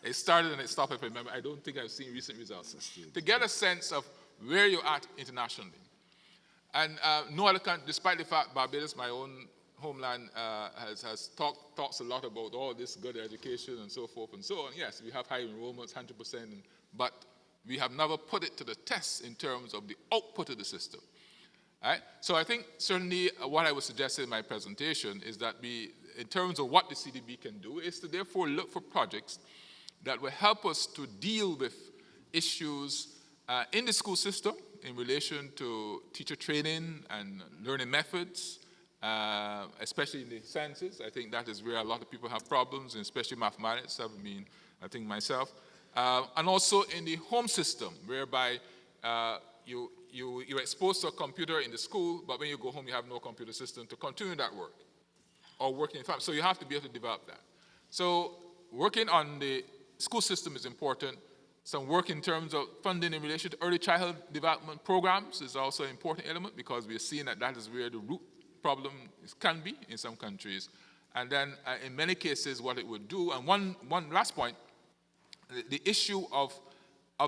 E: it started and it stopped, if I remember. I don't think I've seen recent results. To get a sense of where you're at internationally. And no other country, despite the fact Barbados, my own homeland, talks a lot about all this good education and so forth and so on. Yes, we have high enrollments, 100%, but we have never put it to the test in terms of the output of the system. Right? So I think certainly what I would suggest in my presentation is that in terms of what the CDB can do, is to therefore look for projects that will help us to deal with issues in the school system in relation to teacher training and learning methods, especially in the sciences. I think that is where a lot of people have problems, and especially mathematics, I think myself. And also in the home system, whereby you're exposed to a computer in the school, but when you go home, you have no computer system to continue that work, or working in family. So you have to be able to develop that. So working on the school system is important. Some work in terms of funding in relation to early childhood development programs is also an important element, because we are seeing that is where the root problem can be in some countries. And then in many cases, what it would do, and one last point, the issue of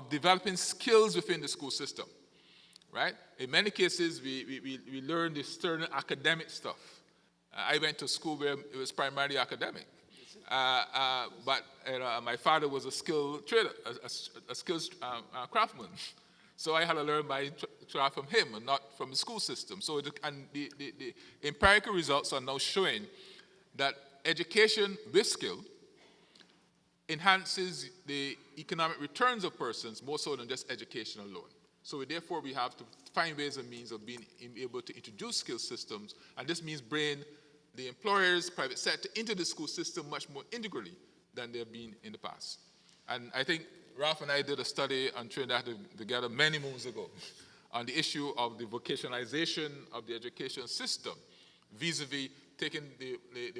E: developing skills within the school system, right? In many cases, we learn this certain academic stuff. I went to school where it was primarily academic. But my father was a skilled trader, a skilled craftsman. So I had to learn by trial from him and not from the school system. So the empirical results are now showing that education with skill enhances the economic returns of persons more so than just education alone. So therefore, we have to find ways and means of being able to introduce skill systems, and this means bring the employers, private sector into the school system much more integrally than they've been in the past. And I think Ralph and I did a study on Trinidad together many moons ago on the issue of the vocationalization of the education system vis-a-vis taking the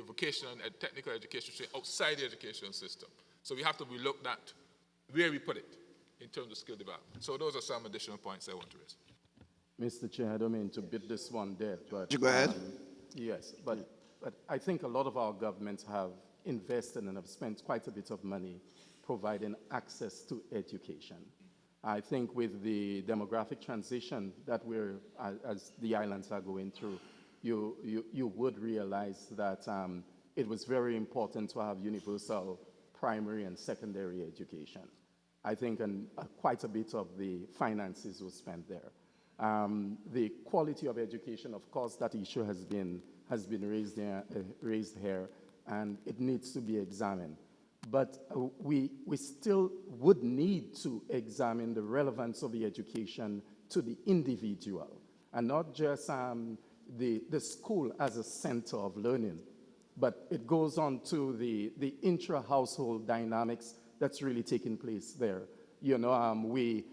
E: vocational and technical education outside the education system. So we have to relook at where we put it in terms of skill development. So those are some additional points I want to raise.
D: Mr. Chair, I don't mean to beat this one dead, but...
A: You go ahead.
D: Yes, but I think a lot of our governments have invested and have spent quite a bit of money providing access to education. I think with the demographic transition that as the islands are going through, you would realize that it was very important to have universal primary and secondary education. I think quite a bit of the finances was spent there. The quality of education, of course, that issue has been raised here, and it needs to be examined. But we still would need to examine the relevance of the education to the individual, and not just the school as a center of learning, but it goes on to the intra-household dynamics that's really taking place there. You know, we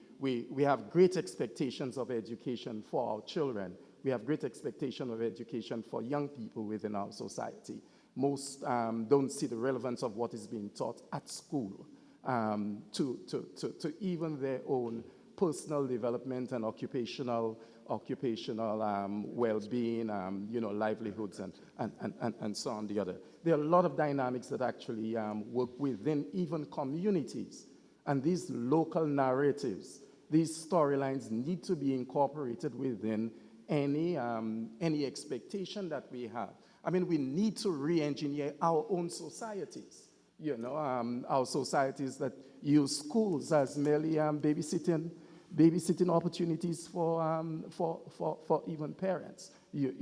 D: have great expectations of education for our children. We have great expectation of education for young people within our society. Most don't see the relevance of what is being taught at school to even their own personal development and occupational well-being, livelihoods and so on the other. There are a lot of dynamics that actually work within even communities. And these local narratives, these storylines need to be incorporated within any expectation that we have. I mean, we need to re-engineer our own societies. You know, our societies that use schools as merely babysitting opportunities for even parents. The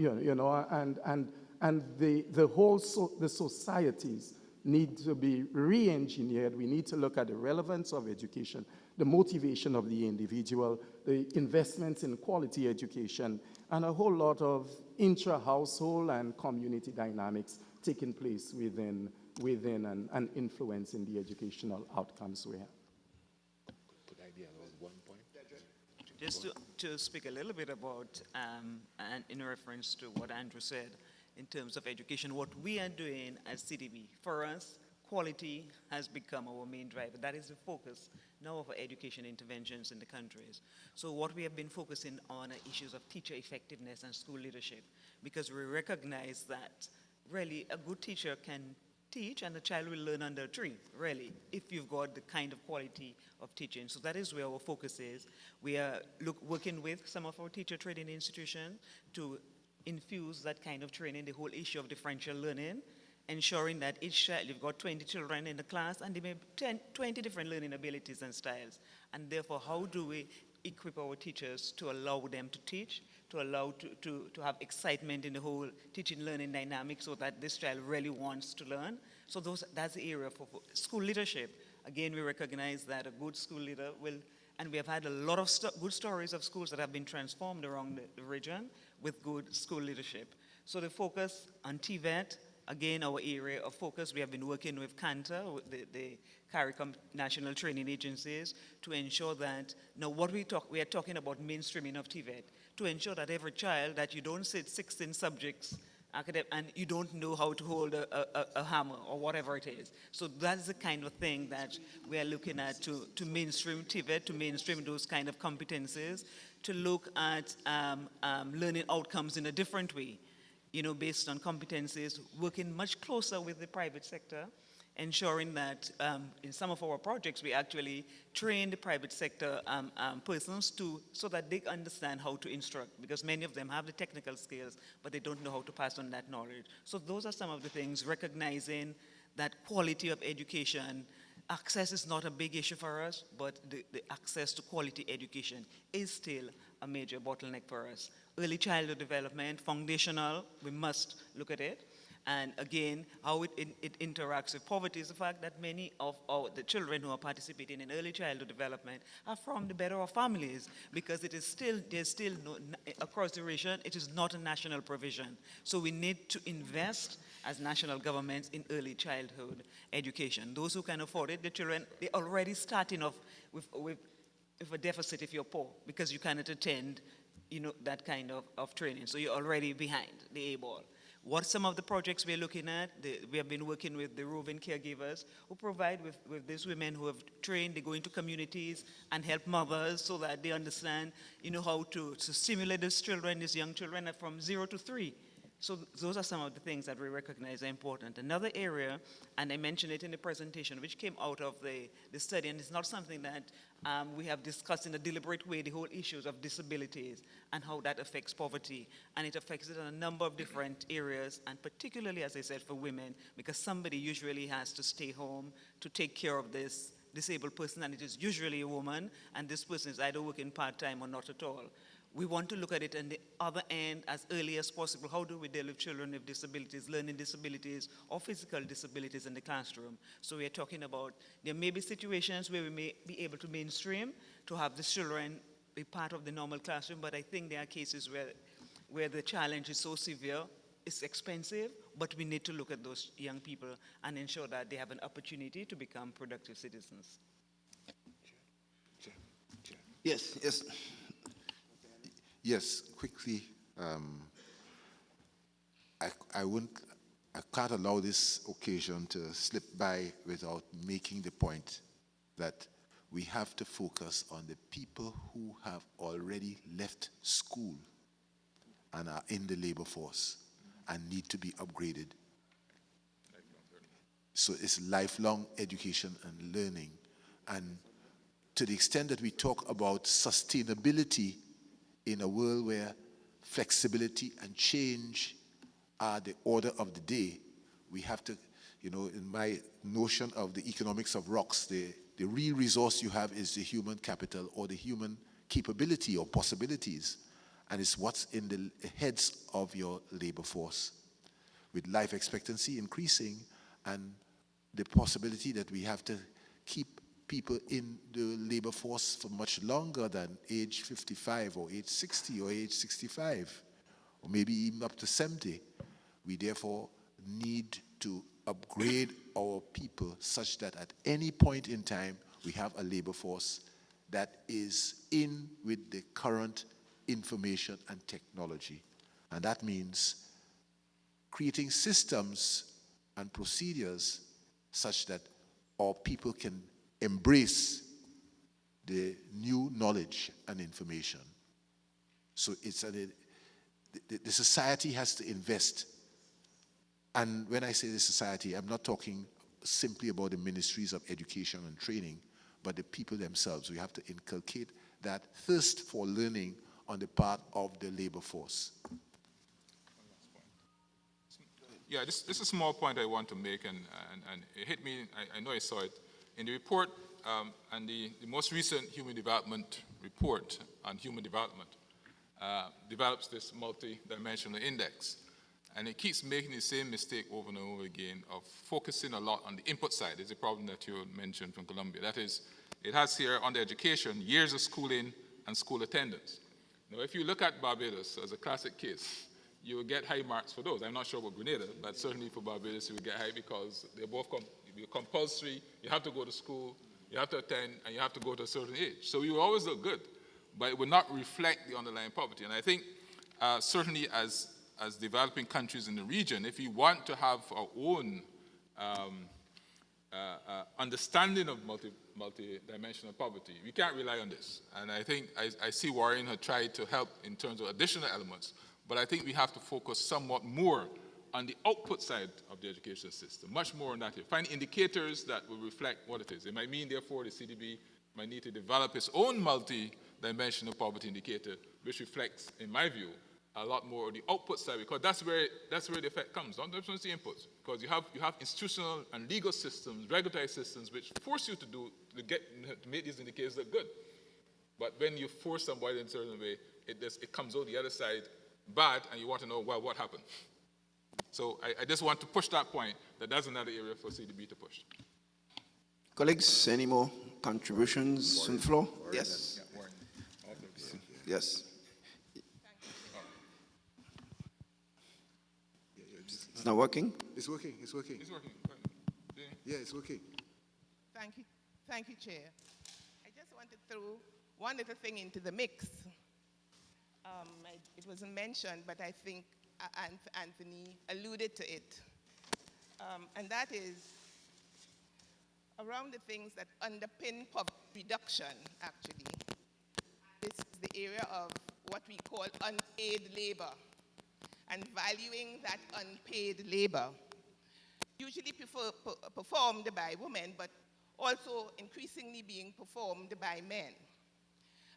D: societies need to be re-engineered. We need to look at the relevance of education, the motivation of the individual, the investments in quality education, and a whole lot of intra-household and community dynamics taking place within and influencing the educational outcomes we have.
E: Good idea. One point.
B: Just to speak a little bit about, and in reference to what Andrew said, in terms of education, what we are doing as CDB, for us, quality has become our main driver. That is the focus now of our education interventions in the countries. So what we have been focusing on are issues of teacher effectiveness and school leadership, because we recognize that really a good teacher can teach and the child will learn under a tree, really, if you've got the kind of quality of teaching. So that is where our focus is. We are working with some of our teacher training institutions to infuse that kind of training, the whole issue of differential learning, ensuring that each child, you've got 20 children in the class, and they may have 20 different learning abilities and styles. And therefore, how do we equip our teachers to allow them to teach, to allow to have excitement in the whole teaching learning dynamic so that this child really wants to learn? So that's the area for school leadership. Again, we recognize that a good school leader will, and we have had a lot of good stories of schools that have bbeen transformed around the region with good school leadership. So the focus on TVET, again, our area of focus, we have been working with CANTA, with the CARICOM National Training Agencies, to ensure that, now what we are talking about mainstreaming of TVET, to ensure that every child, that you don't sit 16 subjects and you don't know how to hold a hammer or whatever it is. So that's the kind of thing that we are looking at to mainstream TVET, to mainstream those kind of competencies, to look at learning outcomes in a different way, based on competencies, working much closer with the private sector, ensuring that in some of our projects, we actually train the private sector persons so that they understand how to instruct, because many of them have the technical skills, but they don't know how to pass on that knowledge. So those are some of the things, recognizing that quality of education, access is not a big issue for us, but the access to quality education is still a major bottleneck for us. Early childhood development, foundational, we must look at it. And again, how it interacts with poverty is the fact that many of the children who are participating in early childhood development are from the better off families, because it is still, there's still no, across the region, it is not a national provision. So we need to invest as national governments in early childhood education. Those who can afford it, the children, they're already starting off with a deficit if you're poor, because you cannot attend, that kind of training. So you're already behind the A-ball. What some of the projects we're looking at, we have been working with the roving caregivers who provide with these women who have trained. They go into communities and help mothers so that they understand, how to stimulate these children, these young children from 0 to 3. So those are some of the things that we recognize are important. Another area, and I mentioned it in the presentation, which came out of the study, and it's not something that we have discussed in a deliberate way, the whole issues of disabilities and how that affects poverty. And it affects it in a number of different areas, and particularly, as I said, for women, because somebody usually has to stay home to take care of this disabled person, and it is usually a woman, and this person is either working part-time or not at all. We want to look at it on the other end as early as possible. How do we deal with children with disabilities, learning disabilities, or physical disabilities in the classroom? So we are talking about, there may be situations where we may be able to mainstream to have the children be part of the normal classroom, but I think there are cases where the challenge is so severe, it's expensive, but we need to look at those young people and ensure that they have an opportunity to become productive citizens.
A: Yes.
C: Yes, quickly. I can't allow this occasion to slip by without making the point that we have to focus on the people who have already left school and are in the labor force and need to be upgraded. So it's lifelong education and learning. And to the extent that we talk about sustainability in a world where flexibility and change are the order of the day, we have to, in my notion of the economics of rocks, the real resource you have is the human capital or the human capability or possibilities. And it's what's in the heads of your labor force. With life expectancy increasing and the possibility that we have to keep people in the labor force for much longer than age 55 or age 60 or age 65, or maybe even up to 70. We therefore need to upgrade our people such that at any point in time we have a labor force that is in with the current information and technology. And that means creating systems and procedures such that our people can embrace the new knowledge and information. So it's the society has to invest. And when I say the society, I'm not talking simply about the ministries of education and training, but the people themselves. We have to inculcate that thirst for learning on the part of the labor force.
E: Yeah, this is a small point I want to make, and it hit me, I know I saw it. In the report, and the most recent Human Development Report on Human Development develops this multi-dimensional index. And it keeps making the same mistake over and over again of focusing a lot on the input side. It's a problem that you mentioned from Colombia. That is, it has here under education, years of schooling and school attendance. Now, if you look at Barbados as a classic case, you will get high marks for those. I'm not sure about Grenada, but certainly for Barbados, you will get high because they're both compulsory. You have to go to school, you have to attend, and you have to go to a certain age. So you will always look good, but it will not reflect the underlying poverty. And I think certainly as developing countries in the region, if we want to have our own understanding of multi-dimensional poverty, we can't rely on this. And I think I see Warren had tried to help in terms of additional elements, but I think we have to focus somewhat more on the output side of the education system, much more on that. Find indicators that will reflect what it is. It might mean, therefore, the CDB might need to develop its own multi-dimensional poverty indicator, which reflects, in my view, a lot more on the output side, because that's where the effect comes. Don't just the inputs, because you have institutional and legal systems, regulatory systems, which force you to make these indicators look good. But when you force somebody in a certain way, it comes out the other side bad, and you want to know, well, what happened? So I just want to push that point, that that's another area for CDB to push.
A: Colleagues, any more contributions on the floor? Yes. Yes. It's not working?
C: It's working, it's working.
E: It's working.
C: Yeah, it's working.
H: Thank you, Chair. I just want to throw one little thing into the mix. It wasn't mentioned, but I think Anthony alluded to it. And that is around the things that underpin poverty reduction, actually. This is the area of what we call unpaid labor and valuing that unpaid labor, usually performed by women, but also increasingly being performed by men.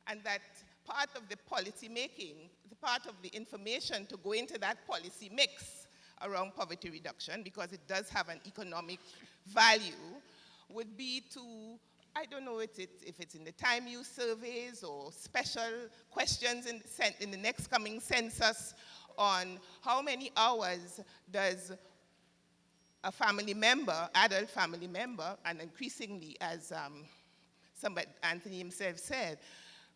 H: And that part of the policy making, the part of the information to go into that policy mix around poverty reduction, because it does have an economic value, would be to, I don't know if it's in the time use surveys or special questions in the next coming census on how many hours does a family member, adult family member, and increasingly, as somebody, Anthony himself said,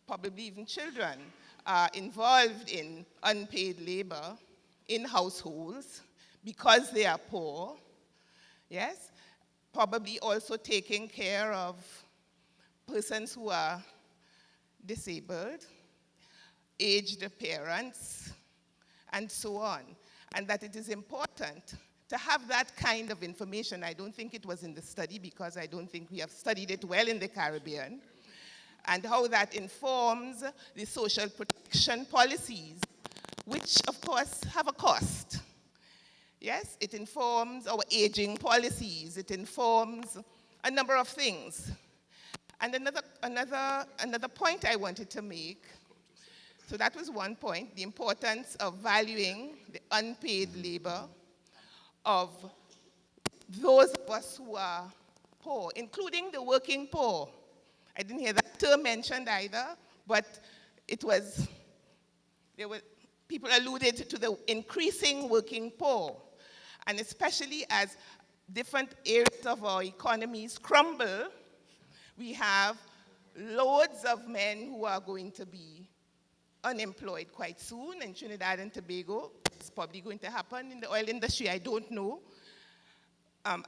H: probably even children, are involved in unpaid labor in households because they are poor, yes? Probably also taking care of persons who are disabled, aged parents, and so on. And that it is important to have that kind of information. I don't think it was in the study because I don't think we have studied it well in the Caribbean, and how that informs the social protection policies, which of course have a cost. Yes, it informs our aging policies, it informs a number of things. And another point I wanted to make, so that was one point, the importance of valuing the unpaid labor of those of us who are poor, including the working poor. I didn't hear that term mentioned either, but people alluded to the increasing working poor. And especially as different areas of our economies crumble, we have loads of men who are going to be unemployed quite soon in Trinidad and Tobago. It's probably going to happen in the oil industry, I don't know.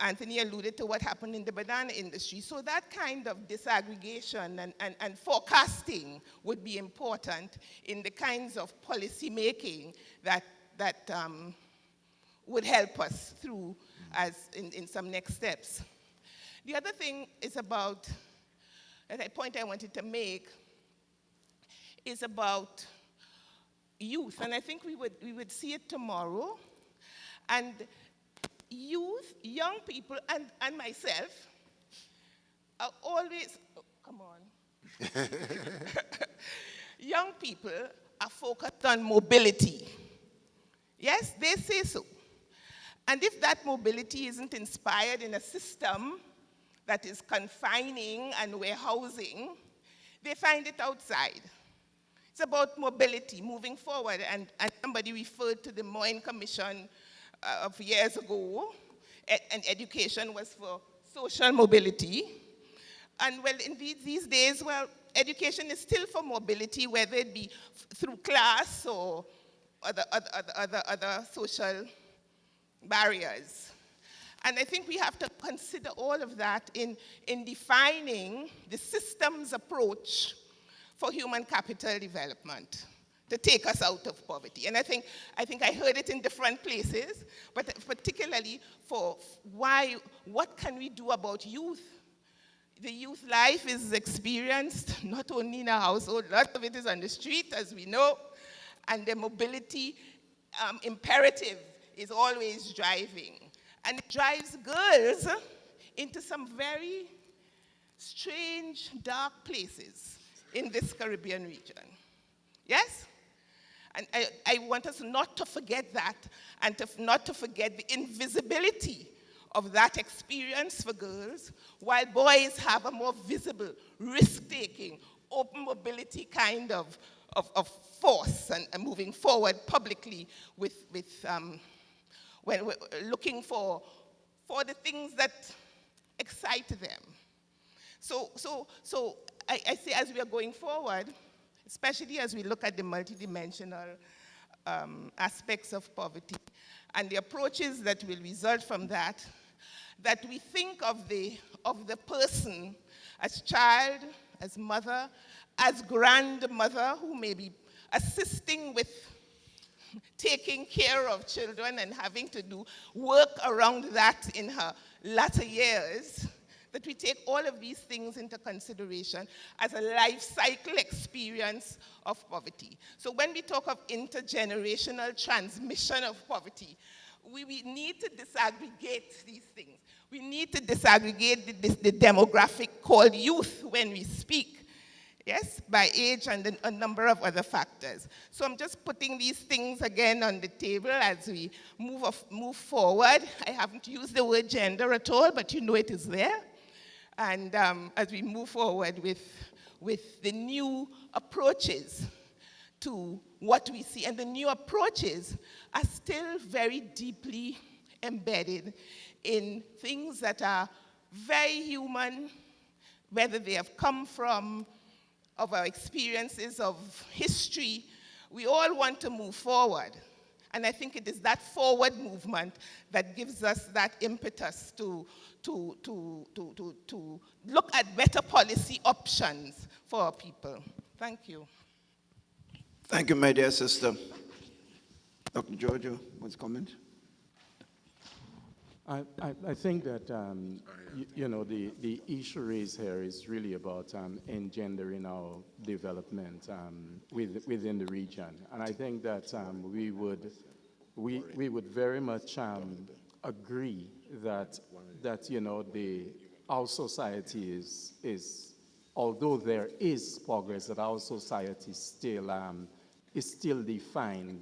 H: Anthony alluded to what happened in the banana industry. So that kind of disaggregation and forecasting would be important in the kinds of policy making that would help us through as in some next steps. The other thing is about, a point I wanted to make, is about youth. And I think we would see it tomorrow. And youth, young people, and myself are always, oh, come on. Young people are focused on mobility. Yes, they say so. And if that mobility isn't inspired in a system that is confining and warehousing, they find it outside. It's about mobility, moving forward. And somebody referred to the Moyne Commission of years ago, and education was for social mobility. And well, indeed, these days, well, education is still for mobility, whether it be through class or other social barriers. And I think we have to consider all of that in defining the systems approach for human capital development to take us out of poverty. And I think I heard it in different places, but particularly for what can we do about youth? The youth life is experienced not only in a household, a lot of it is on the street, as we know, and the mobility imperative is always driving. And it drives girls into some very strange, dark places in this Caribbean region. Yes? And I want us not to forget that, and not to forget the invisibility of that experience for girls, while boys have a more visible, risk-taking, open mobility kind of when we're looking for the things that excite them. So I say as we are going forward, especially as we look at the multidimensional aspects of poverty and the approaches that will result from that, that we think of the person as child, as mother, as grandmother who may be assisting with taking care of children and having to do work around that in her latter years, that we take all of these things into consideration as a life cycle experience of poverty. So when we talk of intergenerational transmission of poverty, we need to disaggregate these things. We need to disaggregate the demographic called youth when we speak, yes, by age and a number of other factors. So I'm just putting these things again on the table as we move forward. I haven't used the word gender at all, but you know it is there. And as we move forward with the new approaches to what we see, and the new approaches are still very deeply embedded in things that are very human, whether they have come from of our experiences of history. We all want to move forward. And I think it is that forward movement that gives us that impetus to look at better policy options for our people. Thank you.
A: Thank you, my dear sister. Dr. Giorgio, what's comment?
D: I think that, the issue raised here is really about engendering our development within the region. And I think that we would very much agree that our society is, although there is progress, that our society is still defined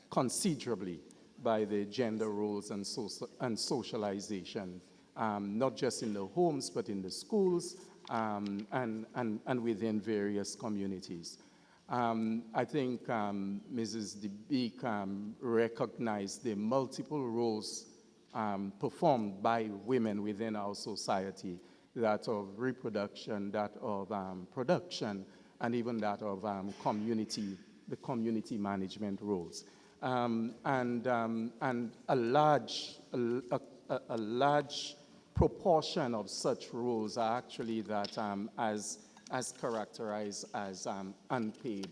D: considerably by the gender roles and socialization, not just in the homes, but in the schools and within various communities. I think Mrs. De Beek recognized the multiple roles performed by women within our society, that of reproduction, that of production, and even that of the community management roles. And a large proportion of such roles are actually that as characterized as unpaid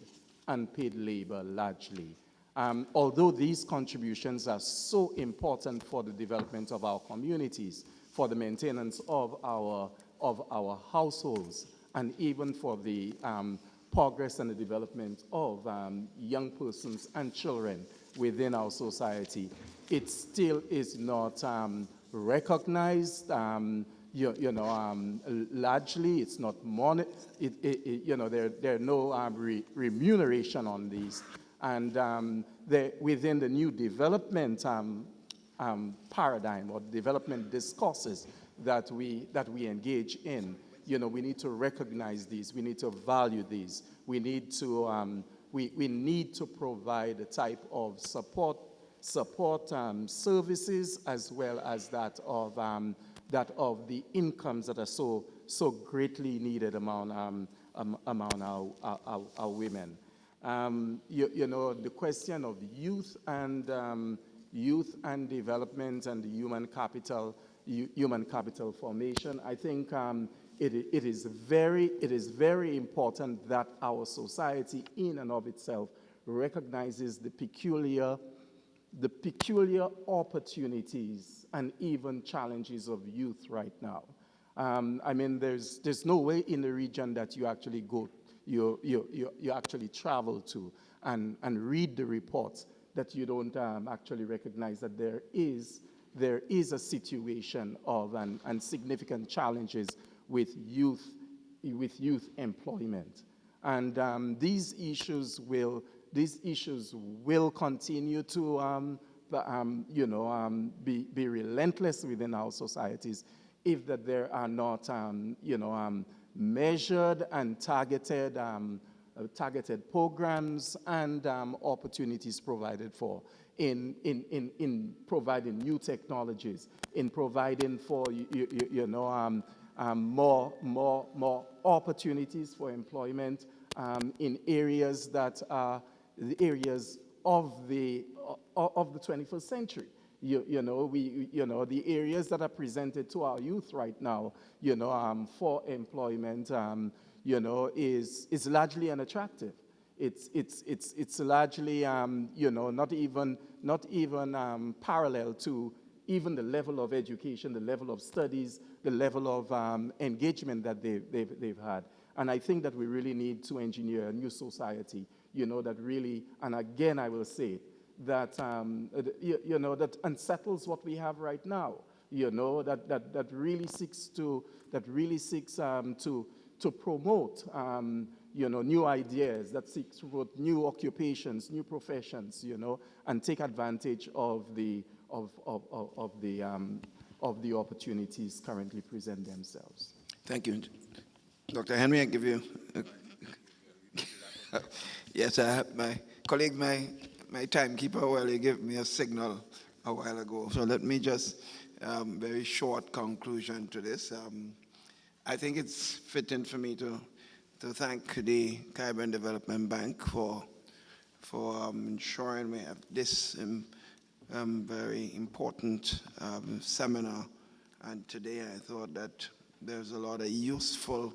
D: labor largely. Although these contributions are so important for the development of our communities, for the maintenance of our households, and even for the progress and the development of young persons and children within our society, it still is not recognized. Largely, it's not there are no remuneration on these, and within the new development paradigm or development discourses that we engage in, we need to recognize these. We need to value these. We need to provide a type of support services, as well as that of the incomes that are so greatly needed among our women. The question of youth and development and the human capital formation, I think it is very important that our society in and of itself recognizes the peculiar opportunities and even challenges of youth right now. There's no way in the region that you actually go, you actually travel to and read the reports that you don't actually recognize that there is a situation of and significant challenges with youth employment, and these issues will continue to be relentless within our societies if that there are not measured and targeted programs and opportunities provided for in providing new technologies, in providing for more opportunities for employment in areas that are the areas of the 21st century. The areas that are presented to our youth right now, for employment, is largely unattractive. It's largely, not even parallel to even the level of education, the level of studies, the level of engagement that they've had. And I think that we really need to engineer a new society, that really, and again I will say, that that unsettles what we have right now, that really seeks to promote new ideas, that seeks to promote new occupations, new professions, and take advantage of the opportunities currently present themselves.
A: Thank you. Dr. Henry, I give you... Yes, I have my colleague, my timekeeper, well, he gave me a signal a while ago. So let me just, very short conclusion to this. I think it's fitting for me to thank the Caribbean Development Bank for ensuring we have this very important seminar. And today I thought that there's a lot of useful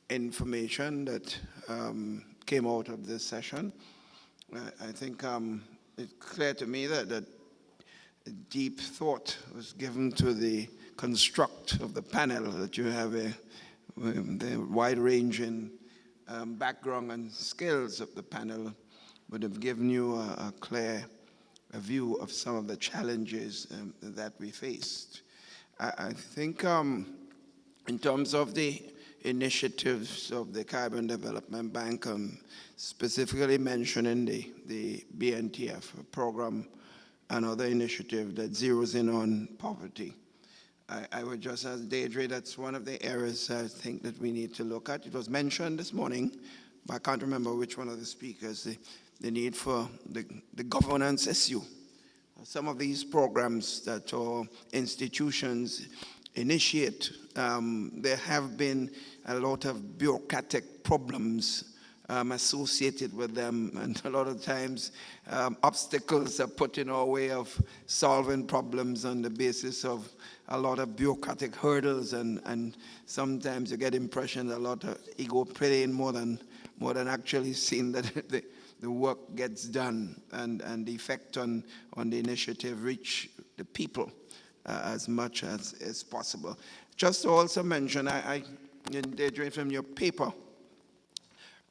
A: information that came out of this session. I think it's clear to me that deep thought was given to the construct of the panel, that you have the wide-ranging background and skills of the panel would have given you a clear view of some of the challenges that we faced. I think in terms of the initiatives of the Caribbean Development Bank, specifically mentioning the BNTF program, another initiative that zeroes in on poverty. I would just ask Deidre, that's one of the areas I think that we need to look at. It was mentioned this morning, but I can't remember which one of the speakers, the need for the governance issue. Some of these programs that our institutions initiate, there have been a lot of bureaucratic problems associated with them, and a lot of times obstacles are put in our way of solving problems on the basis of a lot of bureaucratic hurdles, and sometimes you get the impression that a lot of ego playing more than actually seeing that the work gets done and the effect on the initiative reach the people as much as possible. Just to also mention, Deidre, from your paper,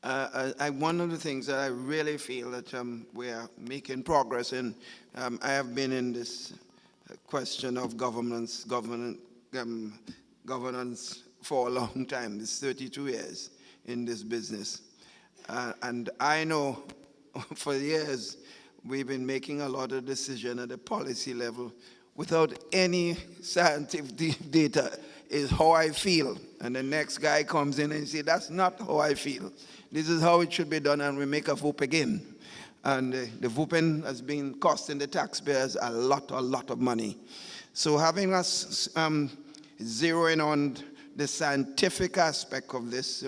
A: one of the things that I really feel that we are making progress in, I have been in this question of governance for a long time. It's 32 years in this business. And I know for years we've been making a lot of decisions at the policy level without any scientific data. Is how I feel. And the next guy comes in and says, that's not how I feel. This is how it should be done, and we make a VOOP again. And the VOOPing has been costing the taxpayers a lot of money. So having us zeroing on the scientific aspect of this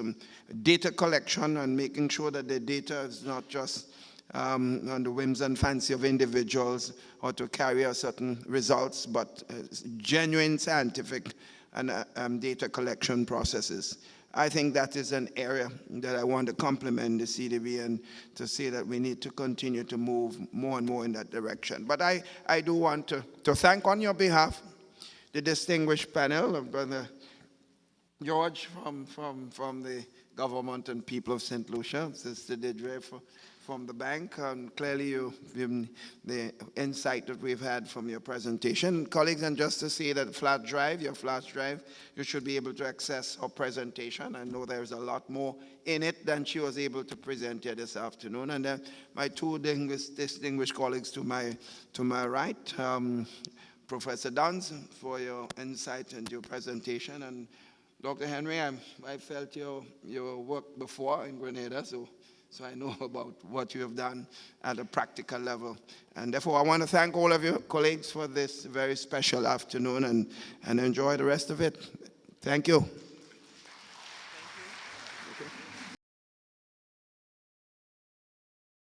A: data collection and making sure that the data is not just on the whims and fancy of individuals or to carry out certain results, but genuine scientific and data collection processes. I think that is an area that I want to compliment the CDB and to say that we need to continue to move more and more in that direction. But I do want to thank on your behalf the distinguished panel of Brother George from the government and people of St. Lucia, Sister Deidre from the bank, and clearly you've given the insight that we've had from your presentation. Colleagues, and just to say that your flash drive, you should be able to access our presentation. I know there's a lot more in it than she was able to present here this afternoon. And my two distinguished colleagues to my right, Professor Duns, for your insight and your presentation. And Dr. Henry, I felt your work before in Grenada, so So I know about what you have done at a practical level. And therefore, I want to thank all of you colleagues for this very special afternoon, and enjoy the rest of it. Thank you.